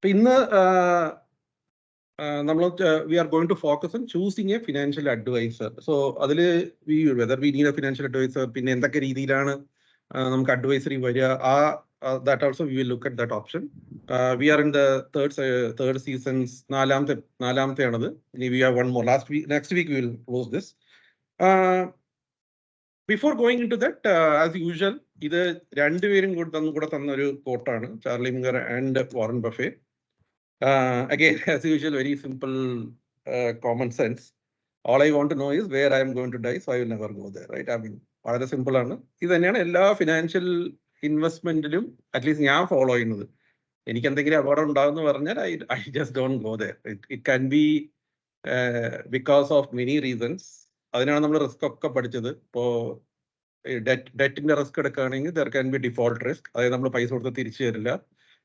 ഇന്ന് we are going to focus on choosing a financial advisor. So അതിൽ whether we need a financial advisor, പിന്നെ എന്തൊക്കെ രീതിയിലാണ് നമുക്ക് അഡ്വൈസറി വരിക, that also we will look at that option. We are in the third seasons, നാലാമത്തെയാണത്. ഇനി we have one more. Next week we will close this. Before going into that, as usual, ഇത് രണ്ടുപേരും കൂടെ തന്ന ഒരു കോട്ടാണ്, Charlie Munger and Warren Buffett. Again, as usual, very simple common sense. All I want to know is where I am going to die, so I will never go there, right? I mean, വളരെ simple ആണ്. ഇത് തന്നെയാണ് എല്ലാ financial ഇൻവെസ്റ്റ്മെന്റിലും at least ഞാൻ follow ചെയ്യുന്നത്. എനിക്ക് എന്തെങ്കിലും അപകടം ഉണ്ടാകുമെന്ന് പറഞ്ഞാൽ I just don't go there. It can be because of many reasons. അതിനാണ് നമ്മൾ റിസ്ക് ഒക്കെ പഠിച്ചത്. ഇപ്പോൾ ഡെറ്റിന്റെ റിസ്ക് എടുക്കുകയാണെങ്കിൽ there can be default risk, അതായത് നമ്മൾ പൈസ കൊടുത്ത് തിരിച്ചു തരില്ല.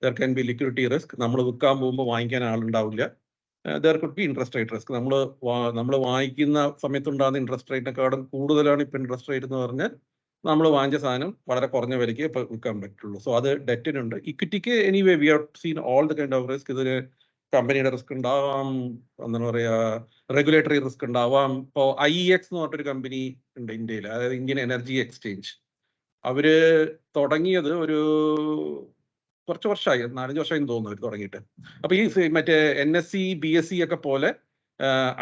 There can be liquidity risk, നമ്മൾ വിൽക്കാൻ പോകുമ്പോൾ വാങ്ങിക്കാൻ ആളുണ്ടാവില്ല. There could be interest rate risk, നമ്മൾ വാങ്ങിക്കുന്ന സമയത്തുണ്ടാകുന്ന ഇൻട്രസ്റ്റ് റേറ്റിനെക്കാളും കൂടുതലാണ് ഇപ്പം ഇൻട്രസ്റ്റ് റേറ്റ് എന്ന് പറഞ്ഞാൽ നമ്മൾ വാങ്ങിച്ച സാധനം വളരെ കുറഞ്ഞ വിലയ്ക്ക് ഇപ്പം വിൽക്കാൻ പറ്റുള്ളൂ. സോ അത് ഡെറ്റിനുണ്ട്. ഇക്വിറ്റിക്ക് anyway we have seen all the kind of risk. ഇതിന് കമ്പനിയുടെ റിസ്ക് ഉണ്ടാവാം, എന്താണ് പറയുക, റെഗുലേറ്ററി റിസ്ക് ഉണ്ടാവാം. ഇപ്പോൾ IEX എന്ന് പറഞ്ഞിട്ടൊരു കമ്പനി ഉണ്ട് ഇന്ത്യയിൽ, അതായത് ഇന്ത്യൻ എനർജി എക്സ്ചേഞ്ച്. അവര് തുടങ്ങിയത് ഒരു കുറച്ച് വർഷമായി, 4-5 വർഷമായി തോന്നുന്നു അവർ തുടങ്ങിയിട്ട്. അപ്പൊ ഈ മറ്റേ NSE BSE ഒക്കെ പോലെ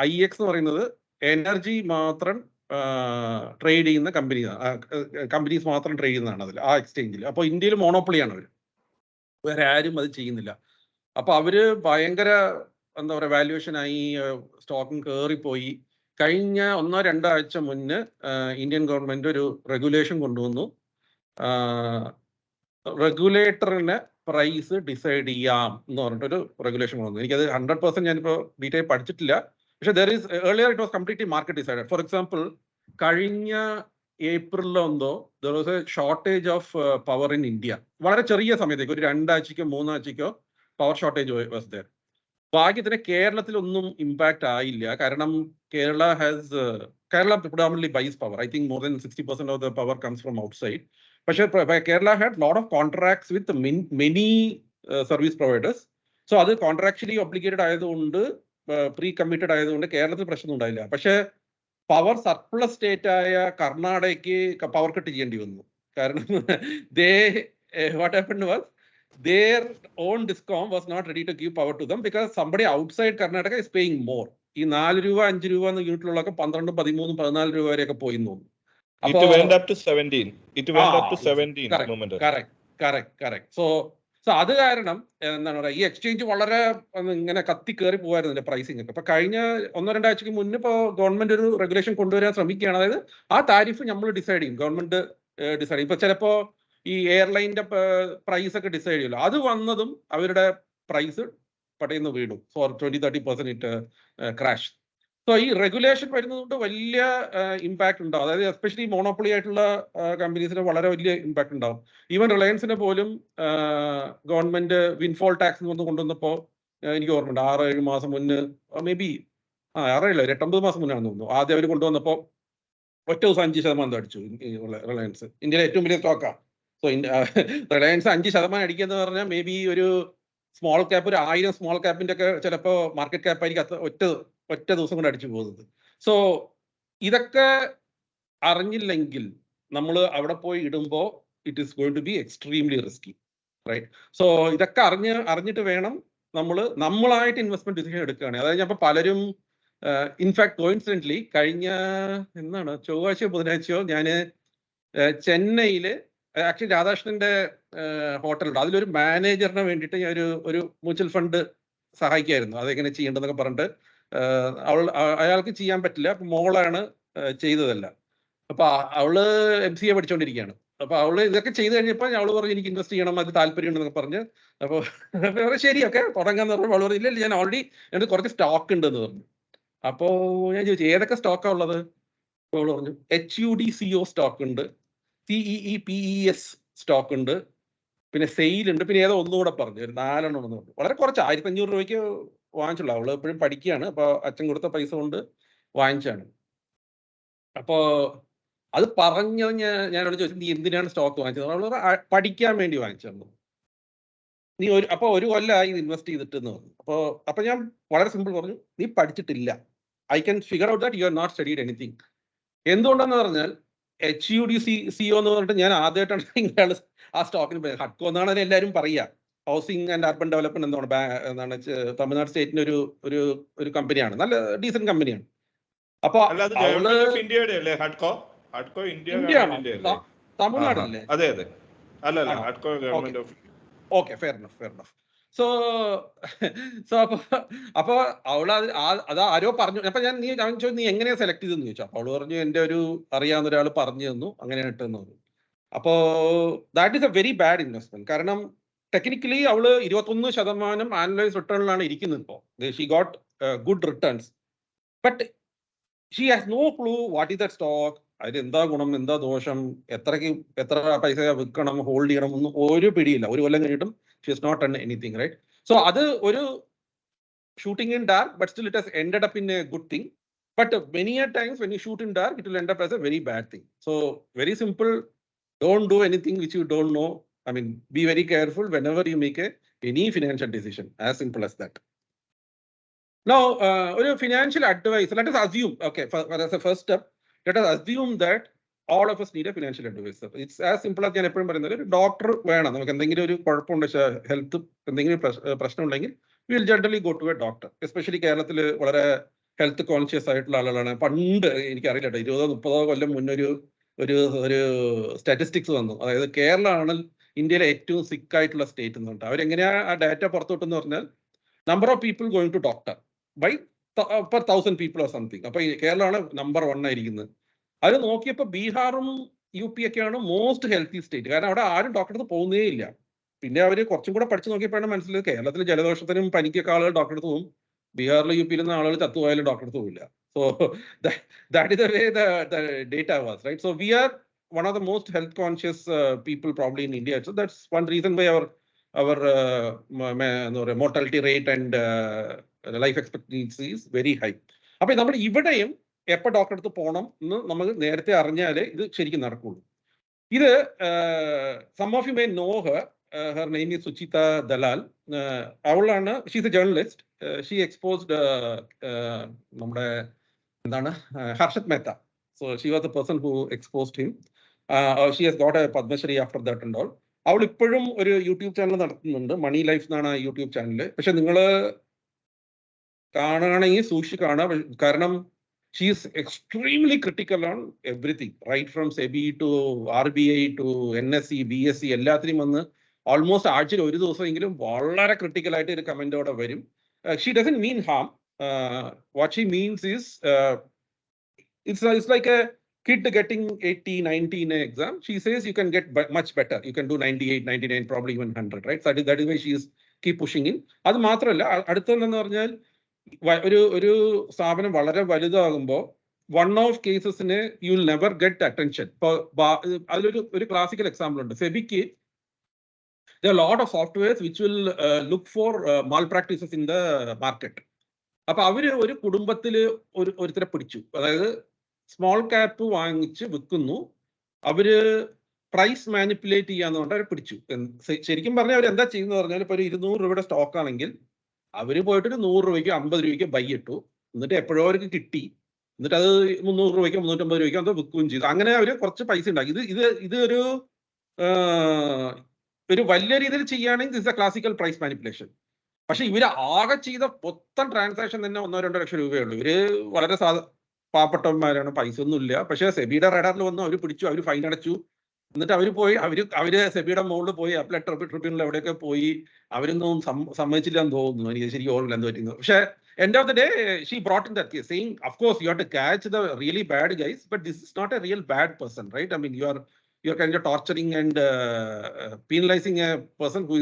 IEX എന്ന് പറയുന്നത് എനർജി മാത്രം ട്രേഡ് ചെയ്യുന്ന കമ്പനീസ് മാത്രം ട്രേഡ് ചെയ്യുന്നതാണ് അതിൽ, ആ എക്സ്ചേഞ്ചിൽ. അപ്പോൾ ഇന്ത്യയിൽ മോണോപ്പൊളിയാണ് അവർ, വേറെ ആരും അത് ചെയ്യുന്നില്ല. അപ്പൊ അവര് ഭയങ്കര എന്താ പറയുക വാല്യുവേഷനായി, സ്റ്റോക്കും കയറിപ്പോയി. കഴിഞ്ഞ 1-2 ആഴ്ച മുന്നേ ഇന്ത്യൻ ഗവൺമെന്റ് ഒരു റെഗുലേഷൻ കൊണ്ടുവന്നു. റെഗുലേറ്ററിന് പ്രൈസ് ഡിസൈഡ് ചെയ്യാം എന്ന് പറഞ്ഞിട്ടൊരു റെഗുലേഷൻ കൊണ്ടുവന്നു. എനിക്കത് 100% ഞാനിപ്പോൾ ഡീറ്റെയിൽ പഠിച്ചിട്ടില്ല. പക്ഷെ earlier it was completely market decided. For example, കഴിഞ്ഞ ഏപ്രിലോ എന്തോ there was a shortage of power in India. വളരെ ചെറിയ സമയത്തേക്ക്, ഒരു 2 ആഴ്ചക്കോ 3 ആഴ്ചക്കോ പവർ ഷോർട്ടേജ് വാസ് there. ഭാഗ്യത്തിന് കേരളത്തിലൊന്നും ഇമ്പാക്ട് ആയില്ല. കാരണം Kerala predominantly buys power. I think more than 60% of the power comes from outside. പക്ഷേ Kerala had lot of contracts with many service providers. So അത് കോൺട്രാക്ച്വലി obligated ആയതുകൊണ്ട്, പ്രീ കമ്മിറ്റഡ് ആയതുകൊണ്ട് കേരളത്തിൽ പ്രശ്നം ഉണ്ടായില്ല. പക്ഷേ പവർ സർപ്ലസ് സ്റ്റേറ്റ് ആയ കർണാടകയ്ക്ക് പവർ കട്ട് ചെയ്യേണ്ടി വന്നു. കാരണം what happened was their own discom was not ready to give power to them because somebody outside Karnataka is paying more. ഈ 4 രൂപ 5 രൂപ എന്ന യൂണിറ്റിലുള്ളൊക്കെ 12, 13, 14 രൂപ വരെയൊക്കെ പോയി തോന്നുന്നു. It went up to 17. Correct. So അത് കാരണം എന്താണ് പറയുക, ഈ എക്സ്ചേഞ്ച് വളരെ ഇങ്ങനെ കത്തി കയറി പോകായിരുന്നില്ല പ്രൈസിങ് ഒക്കെ. അപ്പൊ കഴിഞ്ഞ 1-2 ആഴ്ചക്ക് മുന്നേ ഇപ്പോൾ ഗവൺമെന്റ് ഒരു റെഗുലേഷൻ കൊണ്ടുവരാൻ ശ്രമിക്കുകയാണ്. അതായത് ആ താരിഫ് നമ്മൾ ഡിസൈഡ് ചെയ്യും, ഗവൺമെന്റ് ഡിസൈഡ് ചെയ്യും. ഇപ്പൊ ചിലപ്പോ ഈ എയർലൈനിന്റെ പ്രൈസ് ഒക്കെ ഡിസൈഡ് ചെയ്യുമല്ലോ, അത് വന്നതും അവരുടെ പ്രൈസ് പടയുന്ന വീടും ഫോർ 20-30% ഇറ്റ് ക്രാഷ്. സോ ഈ റെഗുലേഷൻ വരുന്നതുകൊണ്ട് വലിയ ഇമ്പാക്ട് ഉണ്ടാവും. അതായത് എസ്പെഷ്യലി മോണോപ്പൊളി ആയിട്ടുള്ള കമ്പനീസിന് വളരെ വലിയ ഇമ്പാക്ട് ഉണ്ടാവും. ഈവൻ റിലയൻസിന് പോലും ഗവൺമെന്റ് വിൻഫോൾ ടാക്സ് കൊണ്ടുവന്നപ്പോൾ എനിക്ക് ഓർമ്മയുണ്ട്, 6-7 മാസം മുന്നേ, മേ ബി 8-9 മാസം മുന്നാണ് തോന്നുന്നു, ആദ്യം അവർ കൊണ്ടുവന്നപ്പോൾ ഒറ്റ ദിവസം 5% അടിച്ചു റിലയൻസ്. ഇന്ത്യയിലെ ഏറ്റവും വലിയ സ്റ്റോക്കാണ്. സോ റിലയൻസ് 5% അടിക്കുക എന്ന് പറഞ്ഞാൽ മേ ബി ഒരു സ്മോൾ ക്യാപ്പ്, ഒരു 1000 സ്മോൾ ക്യാപ്പിന്റെ ഒക്കെ ചിലപ്പോൾ മാർക്കറ്റ് ക്യാപ്പ് ആയിരിക്കും ഒറ്റ ദിവസം കൊണ്ട് അടിച്ചു പോകുന്നത്. സോ ഇതൊക്കെ അറിഞ്ഞില്ലെങ്കിൽ നമ്മൾ അവിടെ പോയി ഇടുമ്പോൾ it is going to be extremely risky, right? So ഇതൊക്കെ അറിഞ്ഞിട്ട് വേണം നമ്മളായിട്ട് ഇൻവെസ്റ്റ്മെന്റ് ഡിസിഷൻ എടുക്കുകയാണെങ്കിൽ. അതായത് ഞാൻ പലരും ഇൻഫാക്ട് കോയിൻസിഡന്റ്ലി കഴിഞ്ഞ ചൊവ്വാഴ്ചയോ ബുധനാഴ്ചയോ ഞാൻ ചെന്നൈയില് ആക്ച്വലി രാധാകൃഷ്ണന്റെ ഹോട്ടലുണ്ട്, അതിലൊരു മാനേജറിന് വേണ്ടിയിട്ട് ഞാൻ ഒരു മ്യൂച്വൽ ഫണ്ട് സഹായിക്കായിരുന്നു. അതെങ്ങനെ ചെയ്യേണ്ടതെന്നൊക്കെ പറഞ്ഞിട്ട് അയാൾക്ക് ചെയ്യാൻ പറ്റില്ല, അപ്പൊ മോളാണ് ചെയ്തതല്ല. അപ്പൊ അവള് MCA പഠിച്ചുകൊണ്ടിരിക്കുകയാണ്. അപ്പൊ അവള് ഇതൊക്കെ ചെയ്ത് കഴിഞ്ഞപ്പോൾ അവള് പറഞ്ഞു എനിക്ക് ഇൻവെസ്റ്റ് ചെയ്യണം, അത് താല്പര്യമുണ്ടെന്നൊക്കെ പറഞ്ഞ്. അപ്പോൾ ശരിയൊക്കെ തുടങ്ങാന്ന് പറഞ്ഞു. അവള് പറഞ്ഞു ഇല്ല, ഞാൻ ഓൾറെഡി എനിക്ക് കുറച്ച് സ്റ്റോക്ക് ഉണ്ടെന്ന് പറഞ്ഞു. അപ്പോ ഞാൻ ചോദിച്ചു ഏതൊക്കെ സ്റ്റോക്കാണ് ഉള്ളത്? അപ്പോൾ അവള് പറഞ്ഞു HUDCO സ്റ്റോക്ക് ഉണ്ട്, CEEPES സ്റ്റോക്ക് ഉണ്ട്, പിന്നെ സെയിൽ ഉണ്ട്, പിന്നെ ഏതോ ഒന്നുകൂടെ പറഞ്ഞു, ഒരു 4 എണ്ണം പറഞ്ഞു. വളരെ കുറച്ച് 1500 രൂപയ്ക്ക് വാങ്ങിച്ചുള്ളൂ. അവള് എപ്പോഴും പഠിക്കുകയാണ്, അപ്പൊ അച്ഛൻ കൊടുത്ത പൈസ കൊണ്ട് വാങ്ങിച്ചാണ്. അപ്പോ അത് പറഞ്ഞത് ഞാനോട് ചോദിച്ചു നീ എന്തിനാണ് സ്റ്റോക്ക് വാങ്ങിച്ചത്? അവള് പഠിക്കാൻ വേണ്ടി വാങ്ങിച്ചു. നീ ഒരു കൊല്ലമായി ഇത് ഇൻവെസ്റ്റ് ചെയ്തിട്ട് എന്ന് പറഞ്ഞു. അപ്പൊ ഞാൻ വളരെ സിമ്പിൾ പറഞ്ഞു, നീ പഠിച്ചിട്ടില്ല. I can figure out that you are not studied anything. എന്തുകൊണ്ടെന്ന് പറഞ്ഞാൽ HUD CEO എന്ന് പറഞ്ഞിട്ട് ഞാൻ ആദ്യമായിട്ടാണ് ഇയാൾ ആ സ്റ്റോക്കിന് ഹഡ്കോ എന്നാണ് എല്ലാവരും പറയുക. ഹൗസിംഗ് ആൻഡ് അർബൻ ഡെവലപ്മെന്റ് എന്താണ് തമിഴ്നാട് സ്റ്റേറ്റിന്റെ ഒരു കമ്പനിയാണ്, നല്ല ഡീസന്റ് കമ്പനിയാണ്. അപ്പൊ അവള് ഇന്ത്യയുടെ അല്ലേ ഹഡ്കോ? ഹഡ്കോ ഇന്ത്യയാണോ? തമിഴ്നാടല്ലേ? അതെ അതെ, അല്ല ഹഡ്കോ government of. Okay, fair enough. So അപ്പൊ അവള് അത് ആരോ പറഞ്ഞു. അപ്പൊ ഞാൻ ചോദിച്ചു നീ എങ്ങനെയാ സെലക്ട് ചെയ്തെന്ന് ചോദിച്ചു. അപ്പൊ അവള് പറഞ്ഞു എന്റെ ഒരു അറിയാവുന്ന ഒരാൾ പറഞ്ഞു തന്നു, അങ്ങനെയാണ് ഇട്ടെന്ന് പറഞ്ഞു. അപ്പോ that is a very bad investment. കാരണം ടെക്നിക്കലി അവള് 21% ആനുവലൈസ് റിട്ടേണിലാണ് ഇരിക്കുന്നത് ഇപ്പോൾ. She got good returns, but she has no clue what is the stock, അതിൽ എന്താ ഗുണം, എന്താ ദോഷം, എത്ര പൈസ വിൽക്കണം, ഹോൾഡ് ചെയ്യണം, ഒന്നും ഒരു പിടിയില്ല. ഒരു കൊല്ലം കഴിഞ്ഞിട്ടും she has not done anything, right? So അത് ഒരു shooting in dark, but still it has ended up in a good thing. But many a times when you shoot in dark, it will end up as a very bad thing. So very simple, don't do anything which you don't know. I mean, be very careful whenever you make any financial decision. As simple as that. Now, financial advice, let us assume, okay, as a first step, let us assume that all of us need a financial advisor. It's as simple as ഞാൻ എപ്പോഴും പറയുന്നത്, ഒരു doctor വേണം. നമുക്ക് എന്തെങ്കിലും ഒരു കുഴപ്പമുണ്ടെങ്കിൽ, health എന്തെങ്കിലും പ്രശ്നം ഉണ്ടെങ്കിൽ we will generally go to a doctor. Especially കേരളത്തിൽ വളരെ ഹെൽത്ത് കോൺഷ്യസ് ആയിട്ടുള്ള ആളുകളാണ്. പണ്ട് എനിക്കറിയില്ല, 20-30 കൊല്ലം മുന്നേ ഒരു സ്റ്റാറ്റിസ്റ്റിക്സ് വന്നു. അതായത് കേരളമാണ് ഇന്ത്യയിലെ ഏറ്റവും സിക്ക് ആയിട്ടുള്ള സ്റ്റേറ്റ് എന്ന് പറഞ്ഞിട്ട്. അവരെങ്ങനെയാ ആ ഡാറ്റ പുറത്തുവിട്ടെന്ന് പറഞ്ഞാൽ number of people going to doctor by per 1000 people or something. അപ്പൊ കേരളമാണ് നമ്പർ 1 ആയിരിക്കുന്നത്. അത് നോക്കിയപ്പോൾ ബീഹാറും UP ഒക്കെയാണ് മോസ്റ്റ് ഹെൽത്തി സ്റ്റേറ്റ്. കാരണം അവിടെ ആരും ഡോക്ടറെ അടുത്ത് പോകുന്നേ ഇല്ല. പിന്നെ അവർ കുറച്ചും കൂടെ പഠിച്ചു നോക്കിയപ്പോഴാണ് മനസ്സിലായത് കേരളത്തിൽ ജലദോഷത്തിനും പനിക്കൊക്കെ ആളുകൾ ഡോക്ടറെ അടുത്ത് പോകും, ബീഹാറിൽ UP യിൽ ആളുകൾ ചത്തുപോയാലും ഡോക്ടറെ അടുത്ത് പോവില്ല. So that is the way the data was, right? So we are one of the most health conscious people probably in India. So that's one reason why our mortality rate and life expectancy is very high. അപ്പൊ നമ്മൾ ഇവിടെയും എപ്പോ ഡോക്ടറെ അടുത്ത് പോകണം എന്ന് നമ്മൾ നേരത്തെ അറിഞ്ഞാലേ ഇത് ശരിക്കും നടക്കുള്ളൂ. ഇത് some of you may know her. Her name is Suchita Dalal. അവളാണ്, she's a journalist. She exposed നമ്മുടെ എന്താണ് Harshad Mehta. So she was the person who exposed him. She has got a Padma Shri after that and all. അവൾ ഇപ്പോഴും ഒരു YouTube channel നടത്തുന്നുണ്ട്, Money Life എന്നാണ് YouTube channel. പക്ഷെ നിങ്ങൾ കാണുകയാണെങ്കിൽ സൂക്ഷിച്ച് കാണുക. കാരണം she is extremely critical on everything, right from SEBI to RBI to NSE, BSE, എല്ലാത്തിനും വന്ന് ഓൾമോസ്റ്റ് ആഴ്ചയിൽ ഒരു ദിവസമെങ്കിലും വളരെ ക്രിട്ടിക്കൽ ആയിട്ട് ഒരു കമന്റോടെ വരും. She doesn't mean harm. What she means is it's like a kid getting 80, 90 in an exam. She says you can get much better. You can do 98, 99, probably even 100, right? So that is why she is keep pushing in. അത് മാത്രമല്ല, അടുത്തെന്ന് പറഞ്ഞാൽ ഒരു സ്ഥാപനം വളരെ വലുതാകുമ്പോൾ one of കേസസിന് you will never get attention. ഇപ്പോൾ അതിലൊരു ക്ലാസിക്കൽ എക്സാമ്പിൾ ഉണ്ട്. സെബിക്ക് there are a lot of softwares which will look for malpractices in the market. അപ്പൊ ഒരു കുടുംബത്തില് ഒരുത്തരെ പിടിച്ചു. അതായത് സ്മോൾ ക്യാപ്പ് വാങ്ങിച്ച് വിൽക്കുന്നു, അവര് പ്രൈസ് മാനിപ്പുലേറ്റ് ചെയ്യാന്ന് പറഞ്ഞാൽ അവരെ പിടിച്ചു. ശരിക്കും പറഞ്ഞാൽ അവർ എന്താ ചെയ്യുന്നത് പറഞ്ഞാൽ, ഇപ്പൊ ഒരു 200 രൂപയുടെ സ്റ്റോക്ക് ആണെങ്കിൽ അവര് പോയിട്ട് 100 രൂപയ്ക്കോ 50 രൂപയ്ക്കോ ബൈ ഇട്ടു. എന്നിട്ട് എപ്പോഴോ അവർക്ക് കിട്ടി, എന്നിട്ട് അത് 300 രൂപയ്ക്കോ 350 രൂപയ്ക്കോ അത് വിൽക്കുകയും ചെയ്തു. അങ്ങനെ അവര് കുറച്ച് പൈസ ഉണ്ടാക്കി. ഇത് ഒരു വലിയ രീതിയിൽ ചെയ്യുകയാണെങ്കിൽ this a classical price manipulation. പക്ഷെ ഇവര് ആകെ ചെയ്ത മൊത്തം ട്രാൻസാക്ഷൻ തന്നെ 1-2 ലക്ഷം രൂപയേ ഉള്ളൂ. ഇവര് വളരെ പാവപ്പെട്ടവന്മാരാണ്, പൈസ ഒന്നും ഇല്ല. പക്ഷെ സെബിയുടെ റഡാറിൽ വന്നു, അവർ പിടിച്ചു, അവർ ഫൈൻ അടച്ചു. എന്നിട്ട് അവര് സെബിയുടെ മുകളിൽ പോയി അപ്പലറ്റ് ട്രിബ്യൂണൽ എവിടെയൊക്കെ പോയി, അവരൊന്നും സമ്മതിച്ചില്ല എന്ന് തോന്നുന്നു. എനിക്ക് ശരിക്കും ഓർമ്മയില്ല എന്ത് പറ്റുന്നത്. പക്ഷെ end of the day she brought in that case saying, of course you have to catch the really bad guys, but this is not a real bad person, right? I mean, you're kind of torturing and penalizing a person who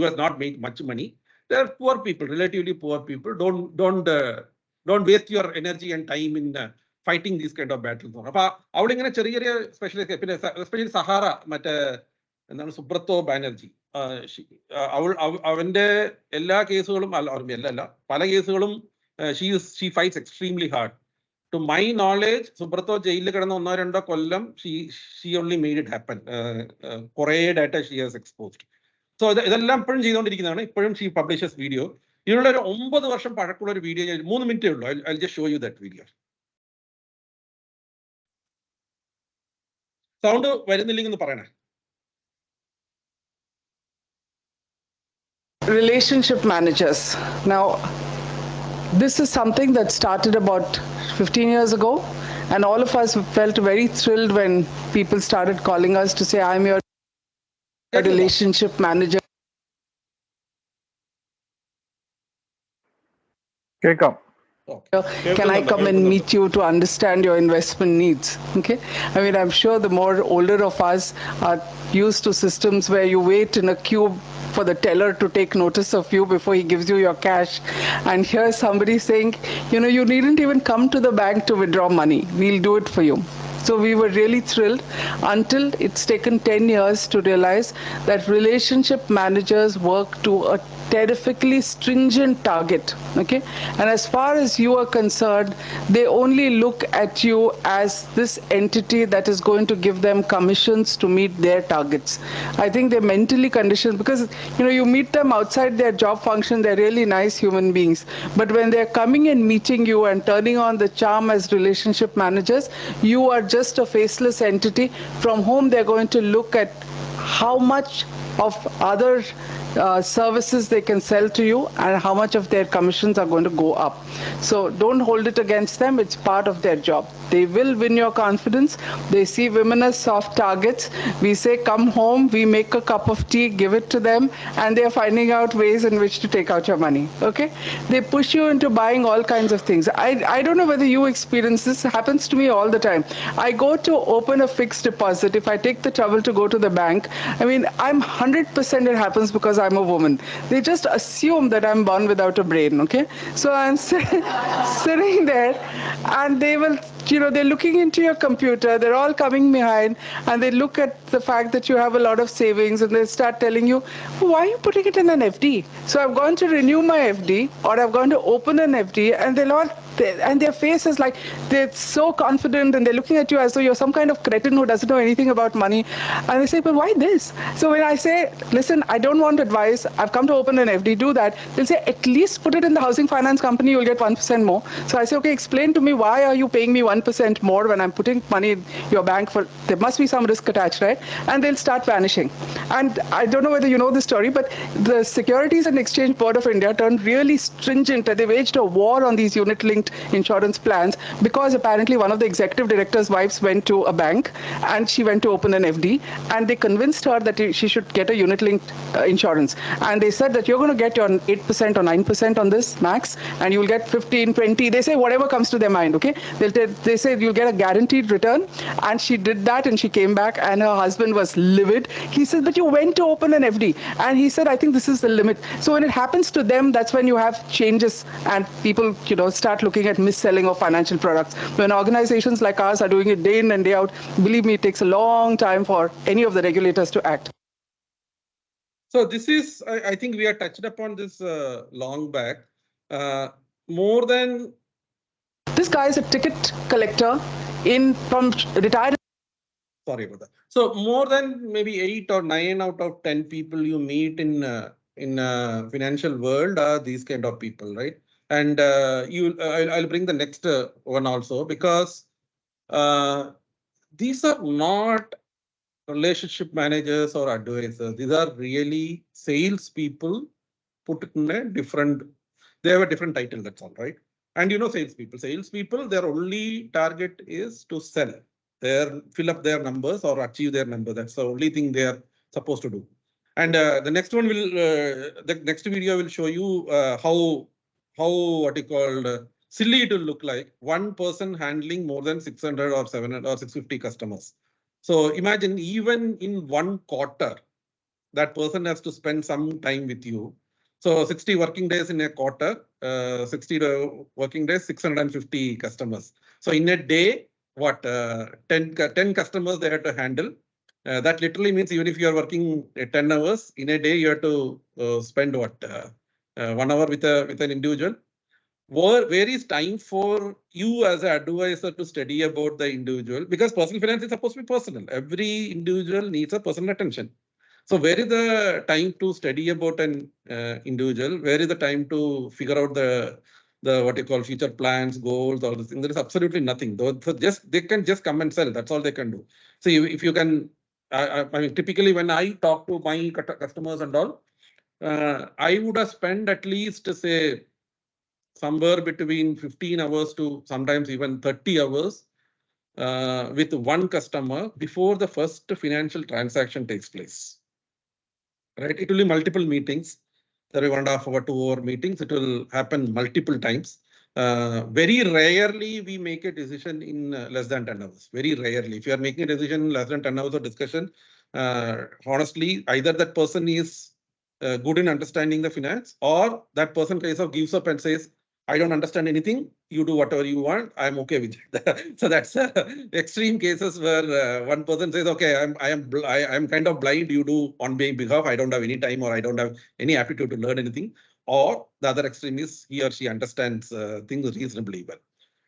has not made much money. They are poor people, relatively poor people. Don't waste your energy and time in fighting these kind of battles. അപ്പൊ അവളിങ്ങനെ ചെറിയ specialise, പിന്നെ especially Sahara, മറ്റേ എന്താണ് സുബ്രത്തോ ബാനർജി, അവന്റെ എല്ലാ കേസുകളും അല്ല പല കേസുകളും she fights extremely hard. To my knowledge Subrata ജയിലിൽ കിടന്ന 1-2 കൊല്ലം she only made it happen. കുറേ data she has exposed. So ഇതെല്ലാം ഇപ്പോഴും ചെയ്തുകൊണ്ടിരിക്കുന്നതാണ്. ഇപ്പോഴും ഷീ പബ്ലിഷസ് വീഡിയോ. ഇതിനുള്ള ഒരു 9 വർഷം പഴക്കമുള്ള ഒരു വീഡിയോ, 3 മിനിറ്റേ ഉള്ളൂ. I just show you that video. Sound വരുന്നില്ലെങ്കിൽ ഒന്ന് പറയണേ. Relationship managers. Now, this is something that started about 15 years ago, and all of us felt very thrilled when people started calling us to say, I'm your relationship manager. കേൾക്കാം. Can I come and meet you to understand your investment needs? Okay. I mean, I'm sure the more older of us are used to systems where you wait in a queue for the teller to take notice of you before he gives you your cash. And here's somebody saying, you know, you needn't even come to the bank to withdraw money. We'll do it for you. So we were really thrilled until it's taken 10 years to realize that relationship managers work to a terrifically stringent target. Okay, and as far as you are concerned, they only look at you as this entity that is going to give them commissions to meet their targets. I think they're mentally conditioned because, you know, you meet them outside their job function, they're really nice human beings, but when they're coming and meeting you and turning on the charm as relationship managers, you are just a faceless entity from whom they're going to look at how much of other services they can sell to you and how much of their commissions are going to go up. So don't hold it against them. It's part of their job. They will win your confidence. They see women as soft targets. We say, come home, we make a cup of tea, give it to them, and they're finding out ways in which to take out your money. Okay? They push you into buying all kinds of things. I don't know whether you experience this. It happens to me all the time. I go to open a fixed deposit. If I take the trouble to go to the bank, I mean, I'm 100% it happens because I'm a woman. They just assume that I'm born without a brain. Okay? So I'm sitting there and they will, you know, they're looking into your computer, they're all coming behind, and they look at the fact that you have a lot of savings, and they start telling you, why are you putting it in an FD? So I've gone to renew my FD, or I've gone to open an FD, and they'll all, and their face is like, they're so confident, and they're looking at you as though you're some kind of cretin who doesn't know anything about money. And they say, but why this? So when I say, listen, I don't want advice, I've come to open an FD, do that, they'll say, at least put it in the housing finance company, you'll get 1% more. So I say, okay, explain to me, why are you paying me 1% more when I'm putting money in your bank? For there must be some risk attached, right? And they'll start vanishing. And I don't know whether you know this story, but the Securities and Exchange Board of India turned really stringent. They waged a war on these unit-linked insurance plans because apparently one of the executive director's wives went to a bank and she went to open an FD, and they convinced her that she should get a unit-linked insurance. And they said that you're going to get your 8% or 9% on this max, and you'll get 15, 20. They say whatever comes to their mind. Okay, they say you'll get a guaranteed return. And she did that, and she came back, and her husband was livid. He said, but you went to open an FD. And he said, I think this is the limit. So when it happens to them, that's when you have changes, and people, you know, start looking at mis-selling of financial products. When organizations like ours are doing it day in and day out, believe me, it takes a long time for any of the regulators to act. So this is, I think we are touched upon this long back. More than, this guy is a ticket collector from retired. Sorry about that. So more than maybe 8 or 9 out of 10 people you meet in financial world are these kind of people, right? And I'll bring the next one also, because these are not relationship managers or advisors. These are really sales people put in a different, they have a different title, that's all, right? And you know, salespeople, their only target is to sell, fill up their numbers or achieve their number. That's the only thing they are supposed to do. And the next one will, the next video will show you how what you call silly it will look like. One person handling more than 600 or 700 or 650 customers. So imagine, even in one quarter, that person has to spend some time with you. So 60 working days in a quarter, 60 working days, 650 customers. So in a day, what, 10 customers they have to handle. That literally means even if you are working 10 hours, in a day you have to spend what, 1 hour with an individual. Where is time for you as an advisor to study about the individual? Because personal finance is supposed to be personal. Every individual needs a personal attention. So where is the time to study about an individual? Where is the time to figure out the what you call future plans, goals, all this thing? There is absolutely nothing. So just they can just come and sell. That's all they can do. So if you can, I mean, typically when I talk to my customers and all, I would have spent at least say somewhere between 15 hours to sometimes even 30 hours with one customer before the first financial transaction takes place. Right? It will be multiple meetings. There will be 1.5 hour, 2 hour meetings. It will happen multiple times. Very rarely we make a decision in less than 10 hours. Very rarely. If you are making a decision in less than 10 hours of discussion, honestly, either that person is good in understanding the finance, or that person kind of gives up and says, I don't understand anything. You do whatever you want. I'm okay with it. So that's extreme cases where one person says, "Okay, I'm kind of blind. You do on my behalf. I don't have any time, or I don't have any aptitude to learn anything." Or the other extreme is he or she understands things reasonably well.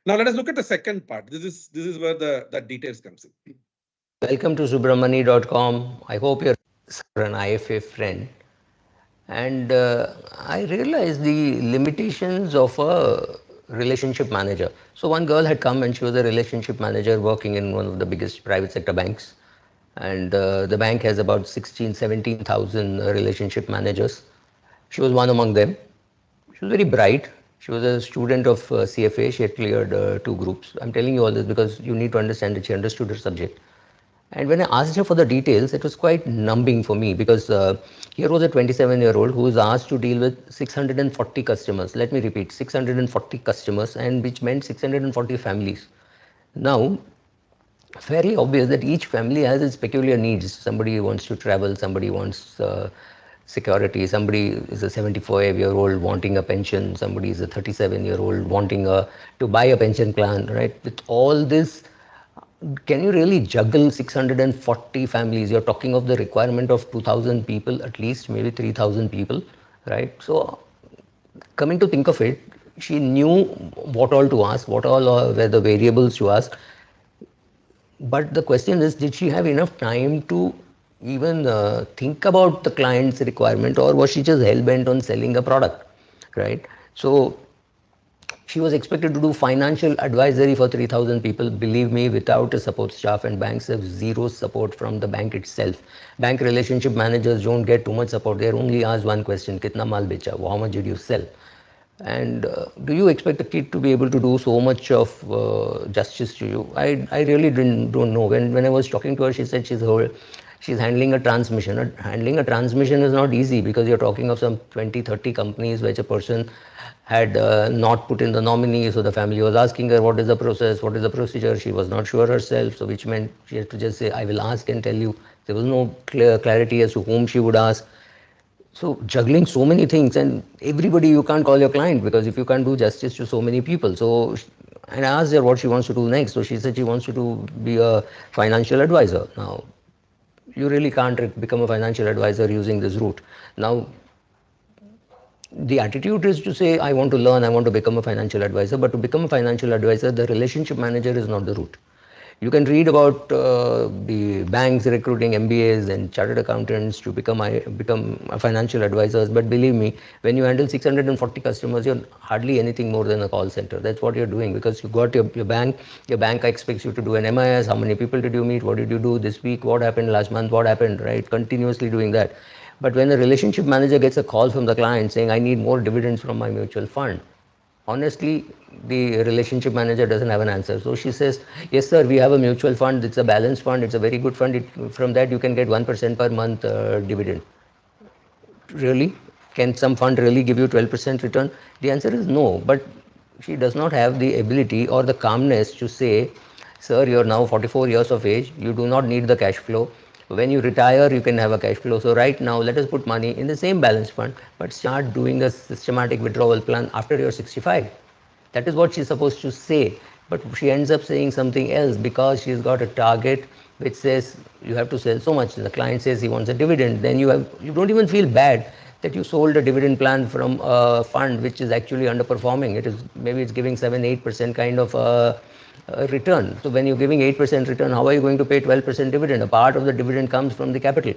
Now let us look at the second part. This is where the details comes in. Welcome to subramani.com. I hope you're an IFA friend. And I realized the limitations of a relationship manager. So one girl had come and she was a relationship manager working in one of the biggest private sector banks. And the bank has about 16, 17,000 relationship managers. She was one among them. She was very bright. She was a student of CFA. She had cleared 2 groups. I'm telling you all this because you need to understand that she understood her subject. And when I asked her for the details, it was quite numbing for me because here was a 27-year-old who was asked to deal with 640 customers. Let me repeat, 640 customers, and which meant 640 families. Now, fairly obvious that each family has its peculiar needs. Somebody wants to travel, somebody wants security, somebody is a 74-year-old wanting a pension, somebody is a 37-year-old wanting to buy a pension plan, right? With all this, can you really juggle 640 families? You're talking of the requirement of 2,000 people, at least maybe 3,000 people, right? So coming to think of it, she knew what all to ask, what all were the variables to ask. But the question is, did she have enough time to even think about the client's requirement, or was she just hell-bent on selling a product, right? So she was expected to do financial advisory for 3,000 people. Believe me, without a support staff, and banks have zero support from the bank itself. Bank relationship managers don't get too much support. They're only asked one question, kitna mal becha? How much did you sell? And do you expect a kid to be able to do so much of justice to you? I really don't know. When I was talking to her, she said she's handling a transmission. Handling a transmission is not easy because you're talking of some 20, 30 companies which a person had not put in the nominee. So the family was asking her, what is the process? What is the procedure? She was not sure herself. So which meant she had to just say, I will ask and tell you. There was no clarity as to whom she would ask. So juggling so many things, and everybody you can't call your client because if you can't do justice to so many people. So, and I asked her what she wants to do next. So she said she wants to be a financial advisor. Now, you really can't become a financial advisor using this route. Now, the attitude is to say, I want to learn, I want to become a financial advisor, but to become a financial advisor, the relationship manager is not the route. You can read about the banks recruiting MBAs and chartered accountants to become financial advisors, but believe me, when you handle 640 customers, you're hardly anything more than a call center. That's what you're doing because you got your bank expects you to do an MIS, how many people did you meet, what did you do this week, what happened last month, what happened, right? Continuously doing that. But when the relationship manager gets a call from the client saying, I need more dividends from my mutual fund, honestly, the relationship manager doesn't have an answer. So she says, yes, sir, we have a mutual fund. It's a balanced fund. It's a very good fund. From that, you can get 1% per month dividend. Really? Can some fund really give you 12% return? The answer is no. But she does not have the ability or the calmness to say, sir, you're now 44 years of age. You do not need the cash flow. When you retire, you can have a cash flow. So right now, let us put money in the same balance fund, but start doing a systematic withdrawal plan after you're 65. That is what she's supposed to say. But she ends up saying something else because she's got a target which says you have to sell so much. The client says he wants a dividend. Then you don't even feel bad that you sold a dividend plan from a fund which is actually underperforming. Maybe it's giving 7-8% kind of return. So when you're giving 8% return, how are you going to pay 12% dividend? A part of the dividend comes from the capital.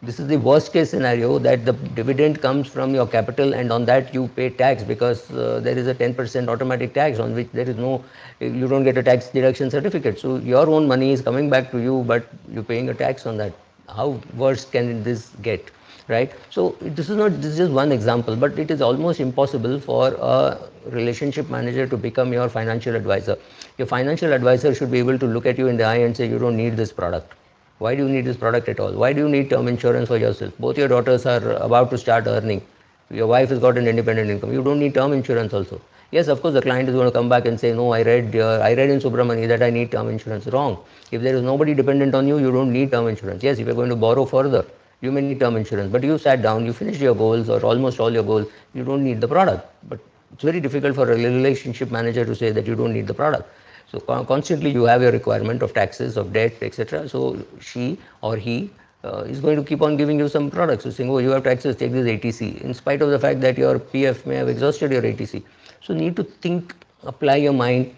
This is the worst case scenario, that the dividend comes from your capital and on that you pay tax, because there is a 10% automatic tax on which there is no, you don't get a tax deduction certificate. So your own money is coming back to you, but you're paying a tax on that. How worse can this get, right? So this is just one example, but it is almost impossible for a relationship manager to become your financial advisor. Your financial advisor should be able to look at you in the eye and say, you don't need this product. Why do you need this product at all? Why do you need term insurance for yourself? Both your daughters are about to start earning. Your wife has got an independent income. You don't need term insurance also. Yes, of course, the client is going to come back and say, no, I read in Subramani that I need term insurance. Wrong. If there is nobody dependent on you, you don't need term insurance. Yes, if you're going to borrow further, you may need term insurance. But you sat down, you finished your goals or almost all your goals, you don't need the product. But it's very difficult for a relationship manager to say that you don't need the product. So constantly you have your requirement of taxes, of debt, etc. So she or he is going to keep on giving you some products. So saying, oh, you have taxes, take this ATC, in spite of the fact that your PF may have exhausted your ATC. So need to think, apply your mind.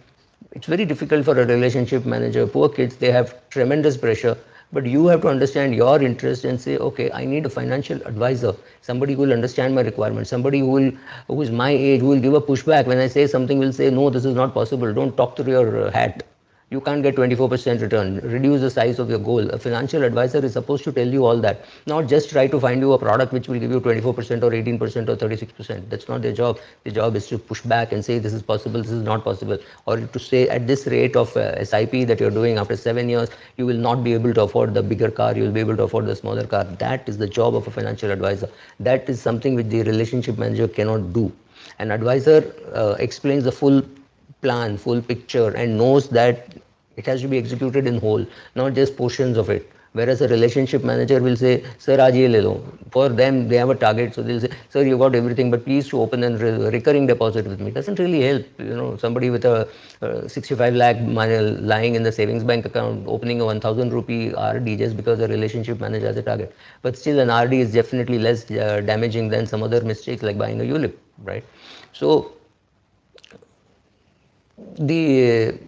It's very difficult for a relationship manager. Poor kids, they have tremendous pressure. But you have to understand your interest and say, okay, I need a financial advisor, somebody who will understand my requirements, somebody who is my age, who will give a pushback when I say something, will say, no, this is not possible. Don't talk through your hat. You can't get 24% return. Reduce the size of your goal. A financial advisor is supposed to tell you all that, not just try to find you a product which will give you 24% or 18% or 36%. That's not their job. Their job is to push back and say this is possible, this is not possible, or to say at this rate of SIP that you're doing after 7 years, you will not be able to afford the bigger car, you will be able to afford the smaller car. That is the job of a financial advisor. That is something which the relationship manager cannot do. An advisor explains the full plan, full picture, and knows that it has to be executed in whole, not just portions of it. Whereas a relationship manager will say, sir, aaj ye le lo. For them, they have a target, so they'll say, sir, you got everything, but please to open a recurring deposit with me. Doesn't really help. Somebody with a 65 lakh money lying in the savings bank account, opening a 1,000 rupee RD just because the relationship manager has a target. But still, an RD is definitely less damaging than some other mistakes like buying a ULIP, right? So the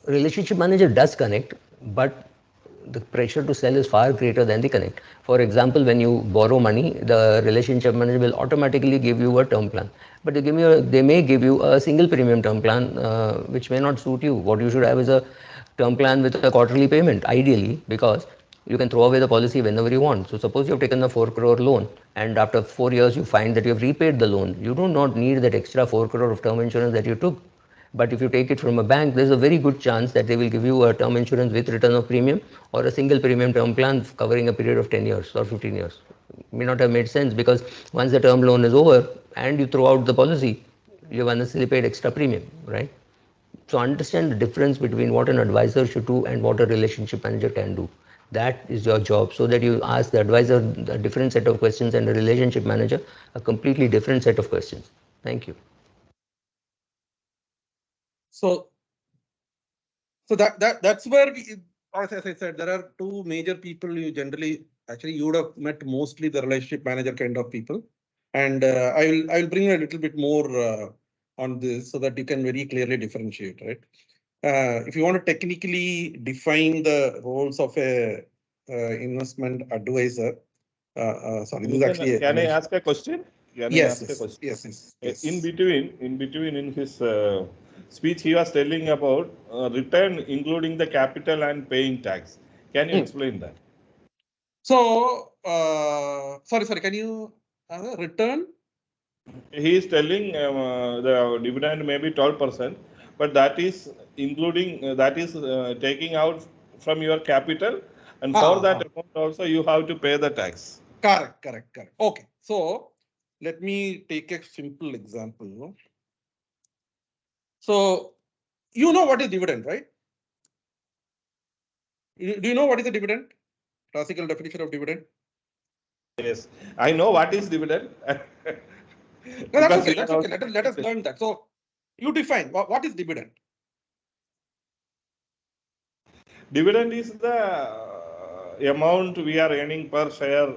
relationship manager does connect, but the pressure to sell is far greater than the connect. For example, when you borrow money, the relationship manager will automatically give you a term plan, but they may give you a single premium term plan which may not suit you. What you should have is a term plan with a quarterly payment, ideally, because you can throw away the policy whenever you want. So suppose you have taken a 4 crore loan and after 4 years you find that you have repaid the loan. You do not need that extra 4 crore of term insurance that you took. But if you take it from a bank, there's a very good chance that they will give you a term insurance with return of premium or a single premium term plan covering a period of 10 years or 15 years. It may not have made sense because once the term loan is over and you throw out the policy, you have unnecessarily paid extra premium, right? So understand the difference between what an advisor should do and what a relationship manager can do. That is your job, so that you ask the advisor a different set of questions and the relationship manager a completely different set of questions. Thank you. So that's where as I said, there are two major people you generally, actually you would have met mostly the relationship manager kind of people. And I will bring a little bit more on this so that you can very clearly differentiate, right? If you want to technically define the roles of a investment advisor, sorry, this is actually Can I ask a question? Yes. In between in his speech, he was telling about return including the capital and paying tax. Can you explain that? So, sorry, can you return? He is telling the dividend may be 12%, but that is including, that is taking out from your capital, and for that amount also you have to pay the tax. Correct. Okay, so let me take a simple example. So, you know what is dividend, right? Do you know what is a dividend? Classical definition of dividend? Yes, I know what is dividend. No, that's okay. Let us learn that. So, you define what is dividend? Dividend is the amount we are earning per share